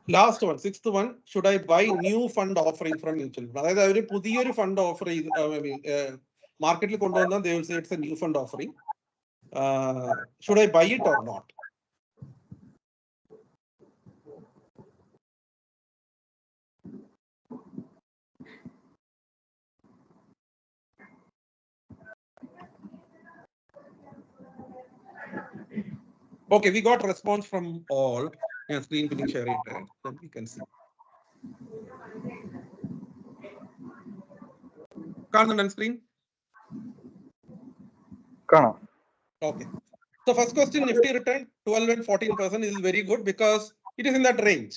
Last one, sixth one, should I buy new fund offering from mutual fund? അതായത് അവർ പുതിയൊരു fund offer ചെയ്ത് മാർക്കറ്റിൽ കൊണ്ടുവന്നാൽ they will say it's a new fund offering. Should I buy it or not? Okay, we got response from all. Yeah, screen will share it, right? Then we can see. കാണുന്നുണ്ടോ screen? കാണാം. Okay. So first question, Nifty return 12 and 14% is very good because it is in that range.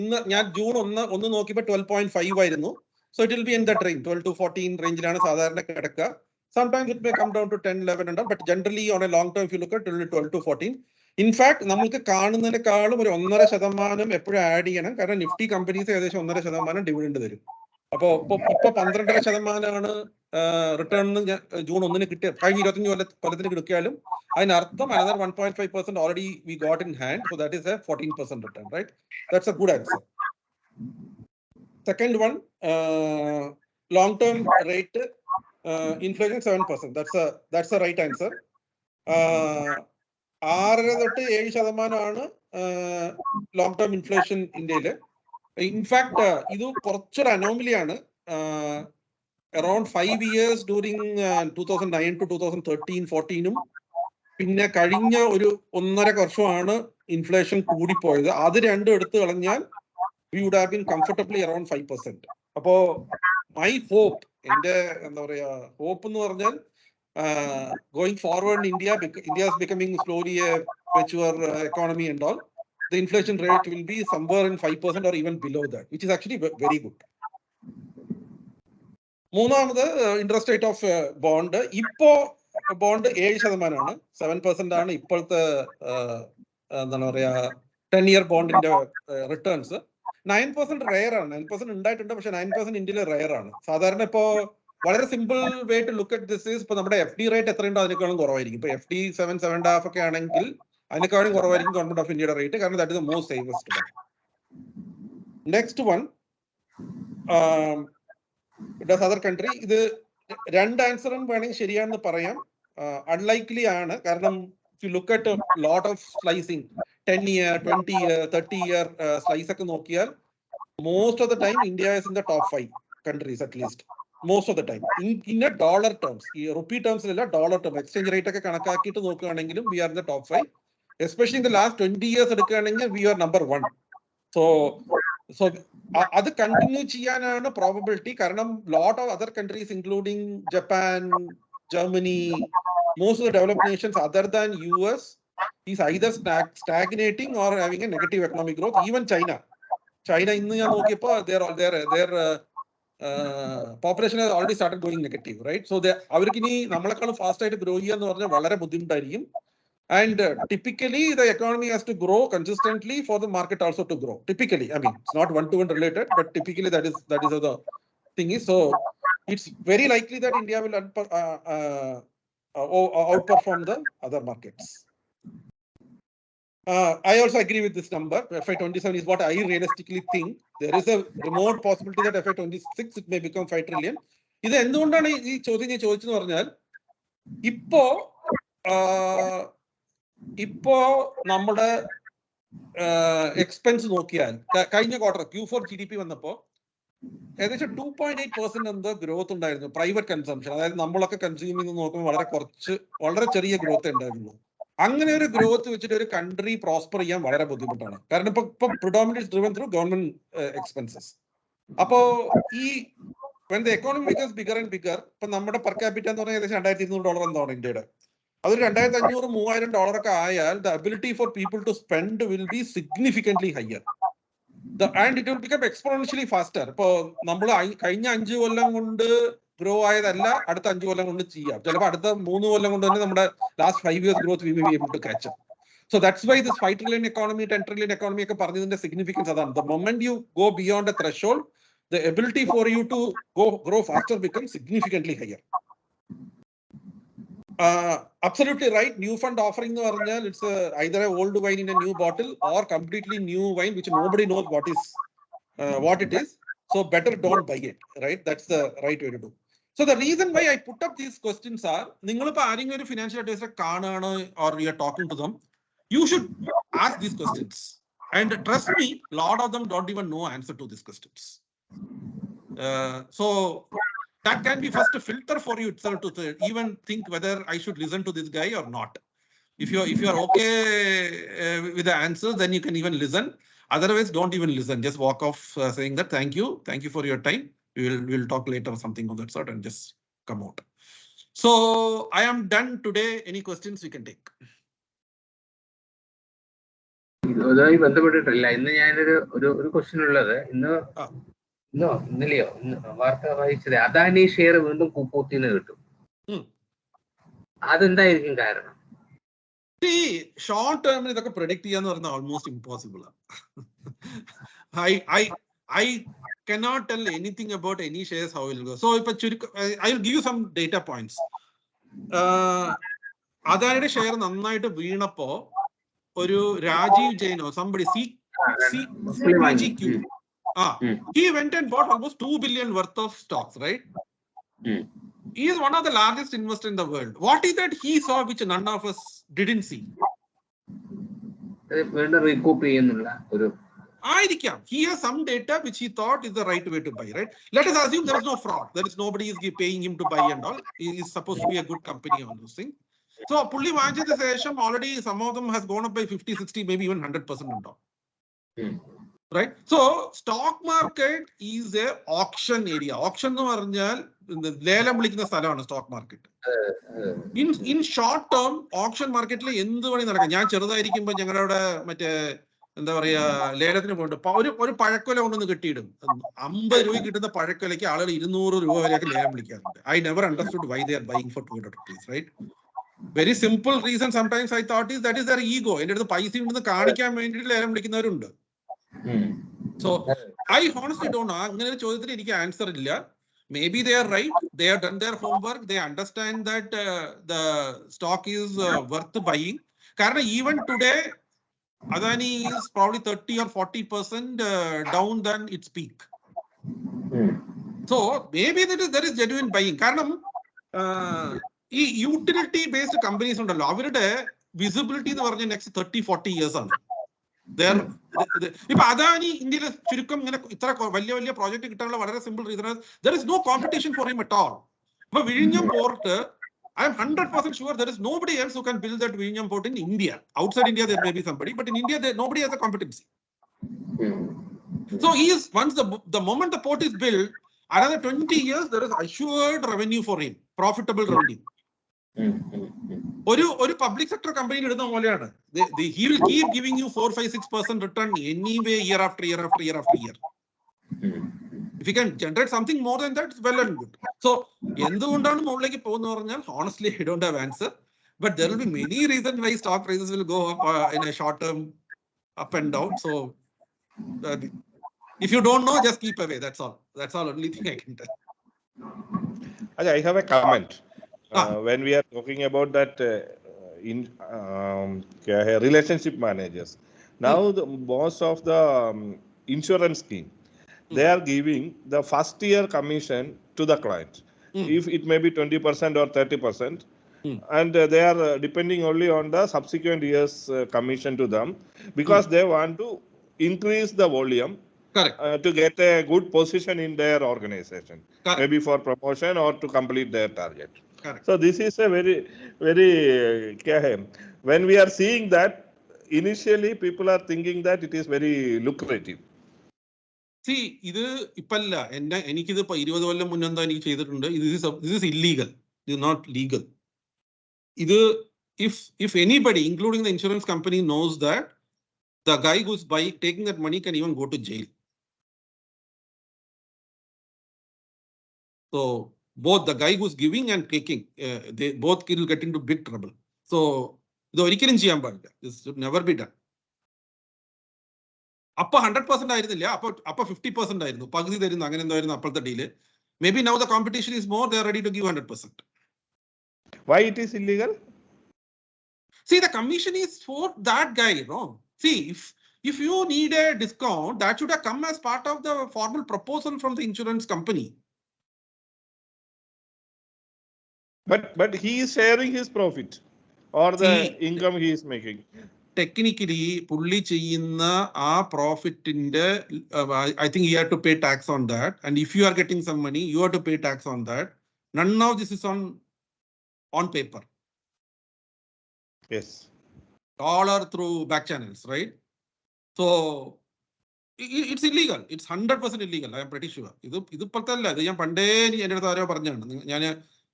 ഇന്ന് ഞാൻ June ഒന്ന് നോക്കിയപ്പോൾ 12.5 ആയിരുന്നു. So it will be in that range, 12 to 14 റേഞ്ചിലാണ് സാധാരണ കിടക്കുക. Sometimes it may come down to 10, 11 and all, but generally on a long term, if you look at 12 to 14. In fact, നമുക്ക് കാണുന്നതിനേക്കാളും ഒരു 1.5% എപ്പോഴും ആഡ് ചെയ്യണം. കാരണം നിഫ്റ്റി കമ്പനീസ് ഏകദേശം 1.5% dividend തരും. അപ്പോൾ ഇപ്പൊ 12.5% റിട്ടേൺ ജൂൺ 1 കിട്ടിയ കഴിഞ്ഞ 25 കൊല്ലത്തിന് കിടക്കിയാലും അതിനർത്ഥം another 1.5% already we got in hand. So that is a 14% return, right? That's a good answer. Second one, long term rate inflation 7%. That's the right answer. 6 തൊട്ട് 7% long term inflation ഇന്ത്യയില്. In fact ഇത് കുറച്ചൊരു അനോമലിയാണ്. Around 5 years during 2009 to 2013-14 പിന്നെ കഴിഞ്ഞ ഒരു 1.5 വർഷമാണ് inflation കൂടിപ്പോയത്. അത് രണ്ടും എടുത്തു കളഞ്ഞാൽ we would have been comfortably around 5%. അപ്പോ മൈ ഹോപ്പ്, എന്റെ എന്താ പറയാ ഹോപ്പ് എന്ന് പറഞ്ഞാൽ going forward in India is becoming slowly a mature economy and all, the inflation rate will be somewhere in 5% or even below that, which is actually very good. മൂന്നാമത് interest rate of bond. ഇപ്പോ bond 7% 7% ആണ് ഇപ്പോഴത്തെ എന്താണ് പറയാ 10-year ബോണ്ടിന്റെ returns. 9% rare ആണ്. 9% ഉണ്ടായിട്ടുണ്ട്, പക്ഷെ 9% ഇന്ത്യയിൽ റെയർ ആണ്. സാധാരണ ഇപ്പോ വളരെ simple way to look at this is, ഇപ്പൊ നമ്മുടെ FD റേറ്റ് എത്രയുണ്ടോ അതിനേക്കാളും കുറവായിരിക്കും. ഇപ്പൊ FD 7.5 ഒക്കെ ആണെങ്കിൽ അതിനേക്കാളും കുറവായിരിക്കും ഗവൺമെന്റ് ഓഫ് ഇന്ത്യയുടെ റേറ്റ്, കാരണം that is the most safest one. Next one, does other country. ഇത് രണ്ട് ആൻസറും വേണമെങ്കിൽ ശരിയാണെന്ന് പറയാം. അൺലൈക്ലി ആണ്, കാരണം if you look at a lot of slicing 10-year 20-year 30-year slice ഒക്കെ നോക്കിയാൽ most of the time India is in the top 5 countries at least. Most of the time in a dollar terms, ഈ rupee terms അല്ല, dollar term exchange rate ഒക്കെ കണക്കാക്കിയിട്ട് നോക്കുകയാണെങ്കിലും we are in the top 5, especially in the last 20 years എടുക്കുകയാണെങ്കിൽ we are number 1. so അത് continue ചെയ്യാനാണ് probability. കാരണം lot of other countries including Japan, Germany, most of the developed nations other than US is either stagnating or having a negative economic growth. Even China ഇന്ന് ഞാൻ നോക്കിയപ്പോൾ their population has already started going negative, right? So അവർക്ക് ഇനി നമ്മളെക്കാളും fast ആയിട്ട് grow ചെയ്യുക എന്ന് പറഞ്ഞാൽ വളരെ ബുദ്ധിമുട്ടായിരിക്കും. And typically the economy has to grow consistently for the market also to grow. Typically, I mean, it's not one-to-one related, but typically that is how the thing is. So it's very likely that India will outperform the other markets. I also agree with this number. FY27 is what I realistically think. There is a remote possibility that FY26 it may become 5 trillion. ഇത് എന്തുകൊണ്ടാണ് ഈ ചോദ്യം ഞാൻ ചോദിച്ചെന്ന് പറഞ്ഞാൽ, ഇപ്പോ നമ്മുടെ expense നോക്കിയാൽ കഴിഞ്ഞ ക്വാർട്ടർ Q4 GDP വന്നപ്പോ ഏകദേശം 2.8% എന്തോ ഗ്രോത്ത് ഉണ്ടായിരുന്നു പ്രൈവറ്റ് കൺസംഷൻ. അതായത് നമ്മളൊക്കെ കൺസ്യൂം ചെയ്ത് നോക്കുമ്പോൾ വളരെ ചെറിയ ഗ്രോത്ത് ഉണ്ടായിരുന്നു. അങ്ങനെ ഒരു ഗ്രോത്ത് വെച്ചിട്ട് ഒരു കൺട്രി പ്രോസ്പർ ചെയ്യാൻ വളരെ ബുദ്ധിമുട്ടാണ്. കാരണം ഇപ്പൊ predominant driven through government expenses. അപ്പോ ഈ when the economy becomes bigger and bigger, ഇപ്പൊ നമ്മുടെ പെർ ക്യാപിറ്റ എന്ന് പറഞ്ഞാൽ ഏകദേശം $2,200 എന്താണ് ഇന്ത്യയുടെ. അതൊരു $2,500-3,000 ഒക്കെ ആയാൽ the ability for people to spend will be significantly higher. And it will become exponentially faster. ഇപ്പോൾ നമ്മൾ കഴിഞ്ഞ 5 കൊല്ലം കൊണ്ട് ഗ്രോ ആയതല്ല അടുത്ത 5 കൊല്ലം കൊണ്ട് ചെയ്യാം. ചിലപ്പോൾ അടുത്ത 3 കൊല്ലം കൊണ്ട് തന്നെ നമ്മുടെ last 5 years growth we may be able to catch up. So that's why this 5 trillion economy, 10 trillion economy ഒക്കെ പറഞ്ഞതിന്റെ significance അതാണ്. The moment you go beyond a threshold, the ability for you to grow faster becomes significantly higher. Absolutely right. New fund offering എന്ന് പറഞ്ഞാൽ it's either a old wine in a new bottle or completely new wine which nobody knows what it is. So better don't buy it, right? That's the right way to do. So the reason why I put up these questions are, നിങ്ങളിപ്പോൾ ആരെങ്കിലും ഒരു financial അഡ്വൈസറെ കാണുകയാണ് or you are talking to them, you should ask these questions. And trust me, lot of them don't even know answer to these questions. So that can be first a filter for you itself to even think whether I should listen to this guy or not. If you are okay with the answers, then you can even listen. Otherwise, don't even listen. Just walk off saying that thank you for your time. We'll talk later or something of that sort and just come out. So I am done today. Any questions we can take? ഇതുമായി ബന്ധപ്പെട്ടിട്ടില്ല. ഇന്ന് ഞാനൊരു ഒരു question ഉള്ളത്, ഇന്നലെയോ വാർത്ത വായിച്ചത് Adani share വീണ്ടും കൂപ്പൂത്തിന്ന് കിട്ടും. അതെന്തായിരിക്കും കാരണം? ഷോർട്ട് ടേമിൽ ഇതൊക്കെ പ്രെഡിക്ട് ചെയ്യാന്ന് പറഞ്ഞാൽ ഓൾമോസ്റ്റ് ഇമ്പോസിബിൾ ആണ്. I cannot tell anything about any shares how it will go. So I will give you some data points. അദാനിയുടെ ഷെയർ നന്നായിട്ട് വീണപ്പോ ഒരു Rajeev ജെയിനോ somebody CPGQ he went and bought almost 2 billion worth of stocks, right? He is one of the largest investors in the world. What is that he saw which none of us didn't see? He has some data which he thought is the right way to buy, right? Let us assume there is no fraud. There is nobody is paying him to buy and all. He is supposed to be a good company on those things. So pulli vaanchitha shesham already some of them has gone up by 50, 60, maybe even 100% on top. Right? So stock market is a auction area. Auction എന്ന് പറഞ്ഞാൽ ലേലം വിളിക്കുന്ന സ്ഥലമാണ് stock market. In short term option മാർക്കറ്റിൽ എന്ത് പണി നടക്കാം. ഞാൻ ചെറുതായിരിക്കുമ്പോൾ ഞങ്ങളുടെ അവിടെ മറ്റേ എന്താ പറയാ ലേലത്തിന് പോയിട്ട് ഒരു പഴക്കൊല കൊണ്ടൊന്ന് കിട്ടിയിടും. 50 രൂപ കിട്ടുന്ന പഴക്കൊലയ്ക്ക് ആളുകൾ 200 രൂപ വരെയൊക്കെ ലേലം വിളിക്കാറുണ്ട്. I never understood why they are buying for 200 rupees, right? Very simple reason sometimes I thought is that is their ego. എൻ്റെ അടുത്ത് പൈസ ഉണ്ടെന്ന് കാണിക്കാൻ വേണ്ടിയിട്ട് ലേലം വിളിക്കുന്നവരുണ്ട്. So I honestly don't know. അങ്ങനെ ഒരു ചോദ്യത്തിന് എനിക്ക് ആൻസർ ഇല്ല. Maybe they are right. They have done their homework. They understand that the stock is worth buying. കാരണം even today Adani is probably 30 or 40% down than its peak. So maybe there is genuine buying. കാരണം ഈ utility based companies ഉണ്ടല്ലോ, അവരുടെ visibility എന്ന് പറഞ്ഞ next 30-40 years ആണ്. ഇപ്പൊ അദാനി ഇന്ത്യയിൽ ചുരുക്കം ഇങ്ങനെ ഇത്ര വലിയ പ്രോജക്ട് കിട്ടാനുള്ള വളരെ simple reason, there is no competition for him at all. ഇപ്പൊ വിഴിഞ്ഞം port, I am 100% sure there is nobody else who can build that Vinyam port in India. Outside India there may be somebody, but in India nobody has a competency. So once the moment the port is built, another 20 years there is assured revenue for him, profitable revenue. ഒരു public sector company ഇടുന്ന പോലെയാണ്. He will keep giving you 4-5-6% return anyway year after year. If you can generate something more than that, it's well and good. So എന്തുകൊണ്ടാണ് മുകളിലേക്ക് പോകുന്ന പറഞ്ഞാൽ honestly I don't have answer, but there will be many reasons why stock prices will go up in a short term, up and down. So if you don't know, just keep away. That's all only thing I can tell. I have a comment. When we are talking about that relationship managers, now most of the insurance scheme, they are giving the first year commission to the client. If it may be 20% or 30%, and they are depending only on the subsequent years commission to them, because they want to increase the volume. To get a good position in their organization. Maybe for promotion or to complete their target. So this is a very when we are seeing that, initially people are thinking that it is very lucrative. See, ഇത് ഇപ്പല്ല, എനിക്കിത് 20 കൊല്ലം മുന്നെന്താ എനിക്ക് ചെയ്തിട്ടുണ്ട്. This is illegal. This is not legal. ഇത് if anybody including the insurance company knows that the guy who's taking that money can even go to jail. So both the guy who's giving and taking, they both will get into big trouble. So the this should never be done. Up 100% up 50% deal. Maybe now the competition is more, they are ready to give 100%. Why it is illegal? See, the commission is for that guy, no? See, if you need a discount, that should have come as part of the formal proposal from the insurance company. But he is sharing his profit or the income he is making. Technically, pulli cheyinna profit I think you have to pay tax on that. And if you are getting some money, you have to pay tax on that. None of this is on paper. Yes. All are through back channels, right? So it's illegal. It's 100% illegal. I am pretty sure. This patalla. I am pande ni ende thara paranjana. Nyane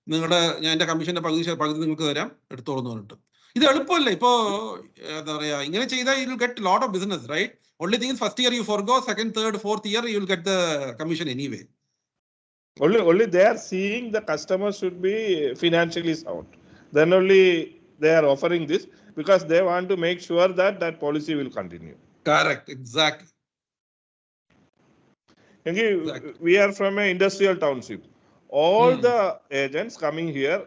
ningada nyande commission pagudi ningalku tharam edutholnu പറഞ്ഞിട്ട്. ഇത് എളുപ്പമല്ല ഇപ്പോ എന്താ പറയാ ഇങ്ങനെ ചെയ്താൽ you will get a lot of business, right? Only thing is first year you forgo, second, third, fourth year you will get the commission anyway. Only they are seeing the customer should be financially sound. Then only they are offering this because they want to make sure that that policy will continue. Correct, exactly. Exactly. We are from an industrial township. All the agents coming here,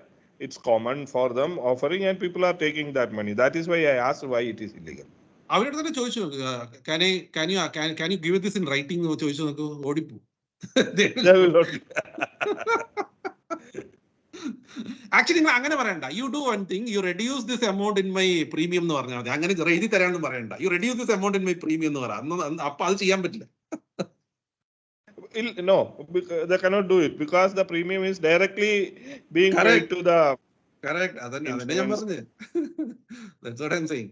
it's common for them offering and people are taking that money. That is why I asked why it is illegal. അവരുടെ തന്നെ ചോദിച്ചു can you give this in writing ചോദിച്ചു നോക്കൂ ഓടിപ്പോ. They will not. Actually നിങ്ങൾ അങ്ങനെ പറയണ്ട. You do one thing, you reduce this amount in my premium എന്ന് പറഞ്ഞാൽ മതി. അങ്ങനെ എഴുതി തരാമെന്ന് പറയണ്ട. You reduce this amount in my premium എന്ന് പറയാം. അപ്പൊ അത് ചെയ്യാൻ പറ്റില്ല. No, they cannot do it because the premium is directly being paid to the. Correct. അതന്നെ ഞാൻ പറഞ്ഞത്. That's what I'm saying.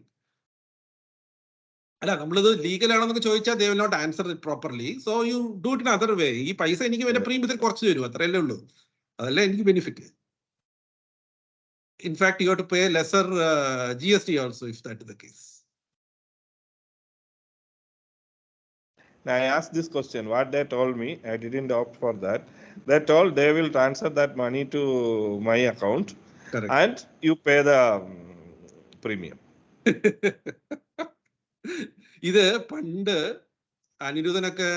അല്ല നമ്മളിത് ലീഗൽ ആണെന്നൊക്കെ ചോദിച്ചാൽ they will not answer it properly. So you do it in other way. ഈ പൈസ എനിക്ക് എന്റെ പ്രീമിയത്തിൽ കുറച്ച് തരും, അത്രയല്ലേ ഉള്ളൂ. അതല്ലേ എനിക്ക് benefit. In fact, you have to pay lesser GST also if that is the case. I asked this question. What they told me, I didn't opt for that. They told they will transfer that money to my account. Correct. And you pay the premium. ഇത് പണ്ട് അനിരുദ്ധനൊക്കെ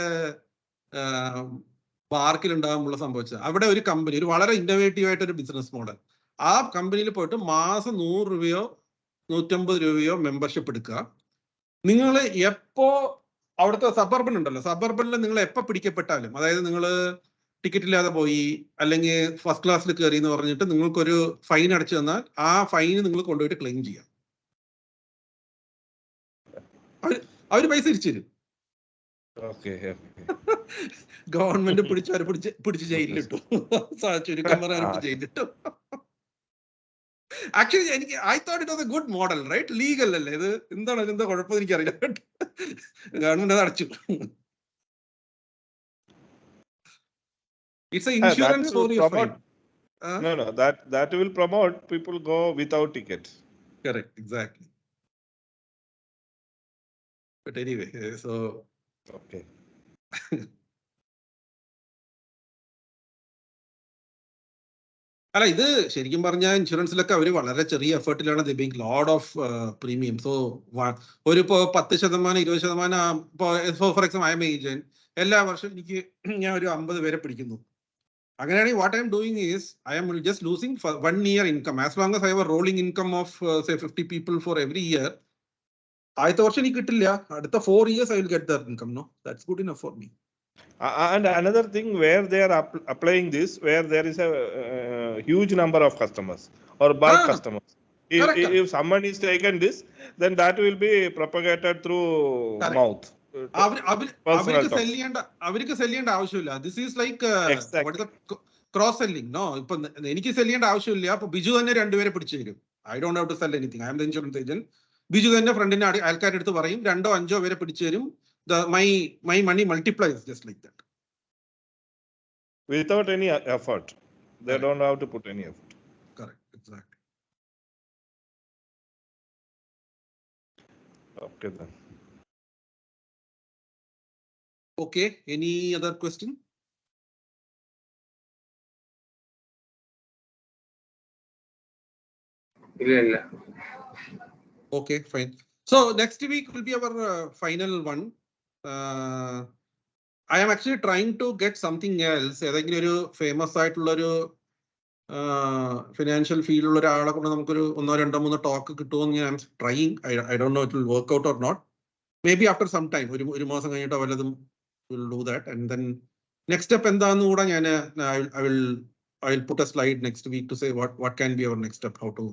പാർക്കിലുണ്ടാകുമ്പോൾ സംഭവിച്ചത്. അവിടെ ഒരു company, ഒരു വളരെ innovative ആയിട്ടൊരു business model. ആ കമ്പനിയിൽ പോയിട്ട് മാസം 100 രൂപയോ 150 രൂപയോ മെമ്പർഷിപ്പ് എടുക്കുക. നിങ്ങൾ എപ്പോ അവിടുത്തെ സബർബൻ ഉണ്ടല്ലോ, സബർബനിൽ നിങ്ങൾ എപ്പോൾ പിടിക്കപ്പെട്ടാലും, അതായത് നിങ്ങൾ ടിക്കറ്റ് ഇല്ലാതെ പോയി അല്ലെങ്കിൽ ഫസ്റ്റ് ക്ലാസ്സിൽ കയറി എന്ന് പറഞ്ഞിട്ട് നിങ്ങൾക്കൊരു ഫൈൻ അടച്ചു തന്നാൽ ആ ഫൈന് നിങ്ങൾ കൊണ്ടുപോയിട്ട് ക്ലെയിം ചെയ്യാം. അവര് പൈസ തിരിച്ചു തരും. ഗവൺമെന്റ് പിടിച്ച് ജയിലിലിട്ടു. ചുരുക്കം പറയാൻ ജയിലിലിട്ടു. Actually I thought it was a good model, right? Legal അല്ലേ ഇത്? എന്താണ് എന്താ കുഴപ്പം എനിക്കറിയില്ല. ഗവൺമെന്റ് അത് അടച്ചു. It's an insurance for your fine. No, that will promote people go without tickets. Correct, exactly. But anyway, so okay. അല്ല ഇത് ശരിക്കും പറഞ്ഞാൽ ഇൻഷുറൻസിലൊക്കെ അവർ വളരെ ചെറിയ എഫേർട്ടിലാണ് they make lot of premium. So ഒരു ഇപ്പോൾ 10%, 20%, ഇപ്പോൾ for example I am agent, എല്ലാ വർഷവും ഞാൻ ഒരു 50 പേരെ പിടിക്കുന്നു. അങ്ങനെയാണെങ്കിൽ what I am doing is I am just losing 1 year income. As long as I have a rolling income of say 50 people for every year. ആദ്യത്തെ വർഷം എനിക്ക് കിട്ടില്ല, അടുത്ത 4 years I will get that income. No, that's good enough for me. And another thing where they are applying this, where there is a huge number of customers or bulk customers. If someone is taken this, then that will be propagated through mouth. അവർക്ക് sell ചെയ്യേണ്ട ആവശ്യമില്ല. This is like cross selling. No, ഇപ്പൊ എനിക്ക് cell ചെയ്യേണ്ട ആവശ്യമില്ല. അപ്പൊ ബിജു തന്നെ 2 പേരെ പിടിച്ചു തരും. I don't have to sell anything. I am the insurance agent. Biju തന്നെ ഫ്രണ്ടിന്റെ ആൾക്കാരുടെ അടുത്ത് പറയും 2 or 5 പേരെ പിടിച്ചു തരും. My money multiplies just like that. Without any effort. They don't have to put any effort. Correct, exactly. Okay then. Okay, any other question? Okay, fine. So next week will be our final one. I am actually trying to get something else. ഏതെങ്കിലും ഒരു famous ആയിട്ടുള്ള ഒരു financial ഫീൽഡിലുള്ള ഒരാളെ കൊണ്ട് നമുക്കൊരു 1-2-3 talk കിട്ടുമെന്ന് ഞാൻ trying. I don't know it will work out or not. Maybe after some time, ഒരു മാസം കഴിഞ്ഞിട്ടോ വല്ലതും will do that. And then next step എന്താണെന്ന് കൂടെ ഞാൻ I will put a slide next week to say what can be our next step, how to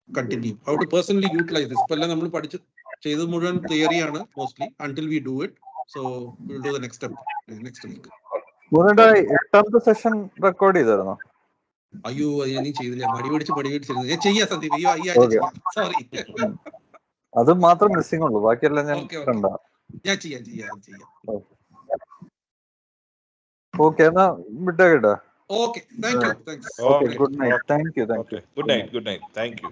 continue, how to personally utilise this. ഇപ്പൊ എല്ലാം നമ്മൾ പഠിച്ച് ചെയ്തത് മുഴുവൻ തിയറിയാണ് mostly, until we do it. So will do the next step next week. എട്ടാമത്തെ session record ചെയ്തായിരുന്നോ? അയ്യോ, ഞാൻ ചെയ്തില്ല, മടി പിടിച്ചിരുന്നു. ഞാൻ ചെയ്യാം സന്ദീപ്, ഈ ആഴ്ച ചെയ്യാം. സോറി, അത് മാത്രം മിസ്സിംഗ് ഉള്ളൂ, ബാക്കിയെല്ലാം ഞാൻ കണ്ട. ഞാൻ ചെയ്യാം. ഓക്കെ, എന്നാ വിട്ടേക്കട്ടെ. Okay, thank you. Thanks. Okay, good night. Thank you. Good night. Thank you.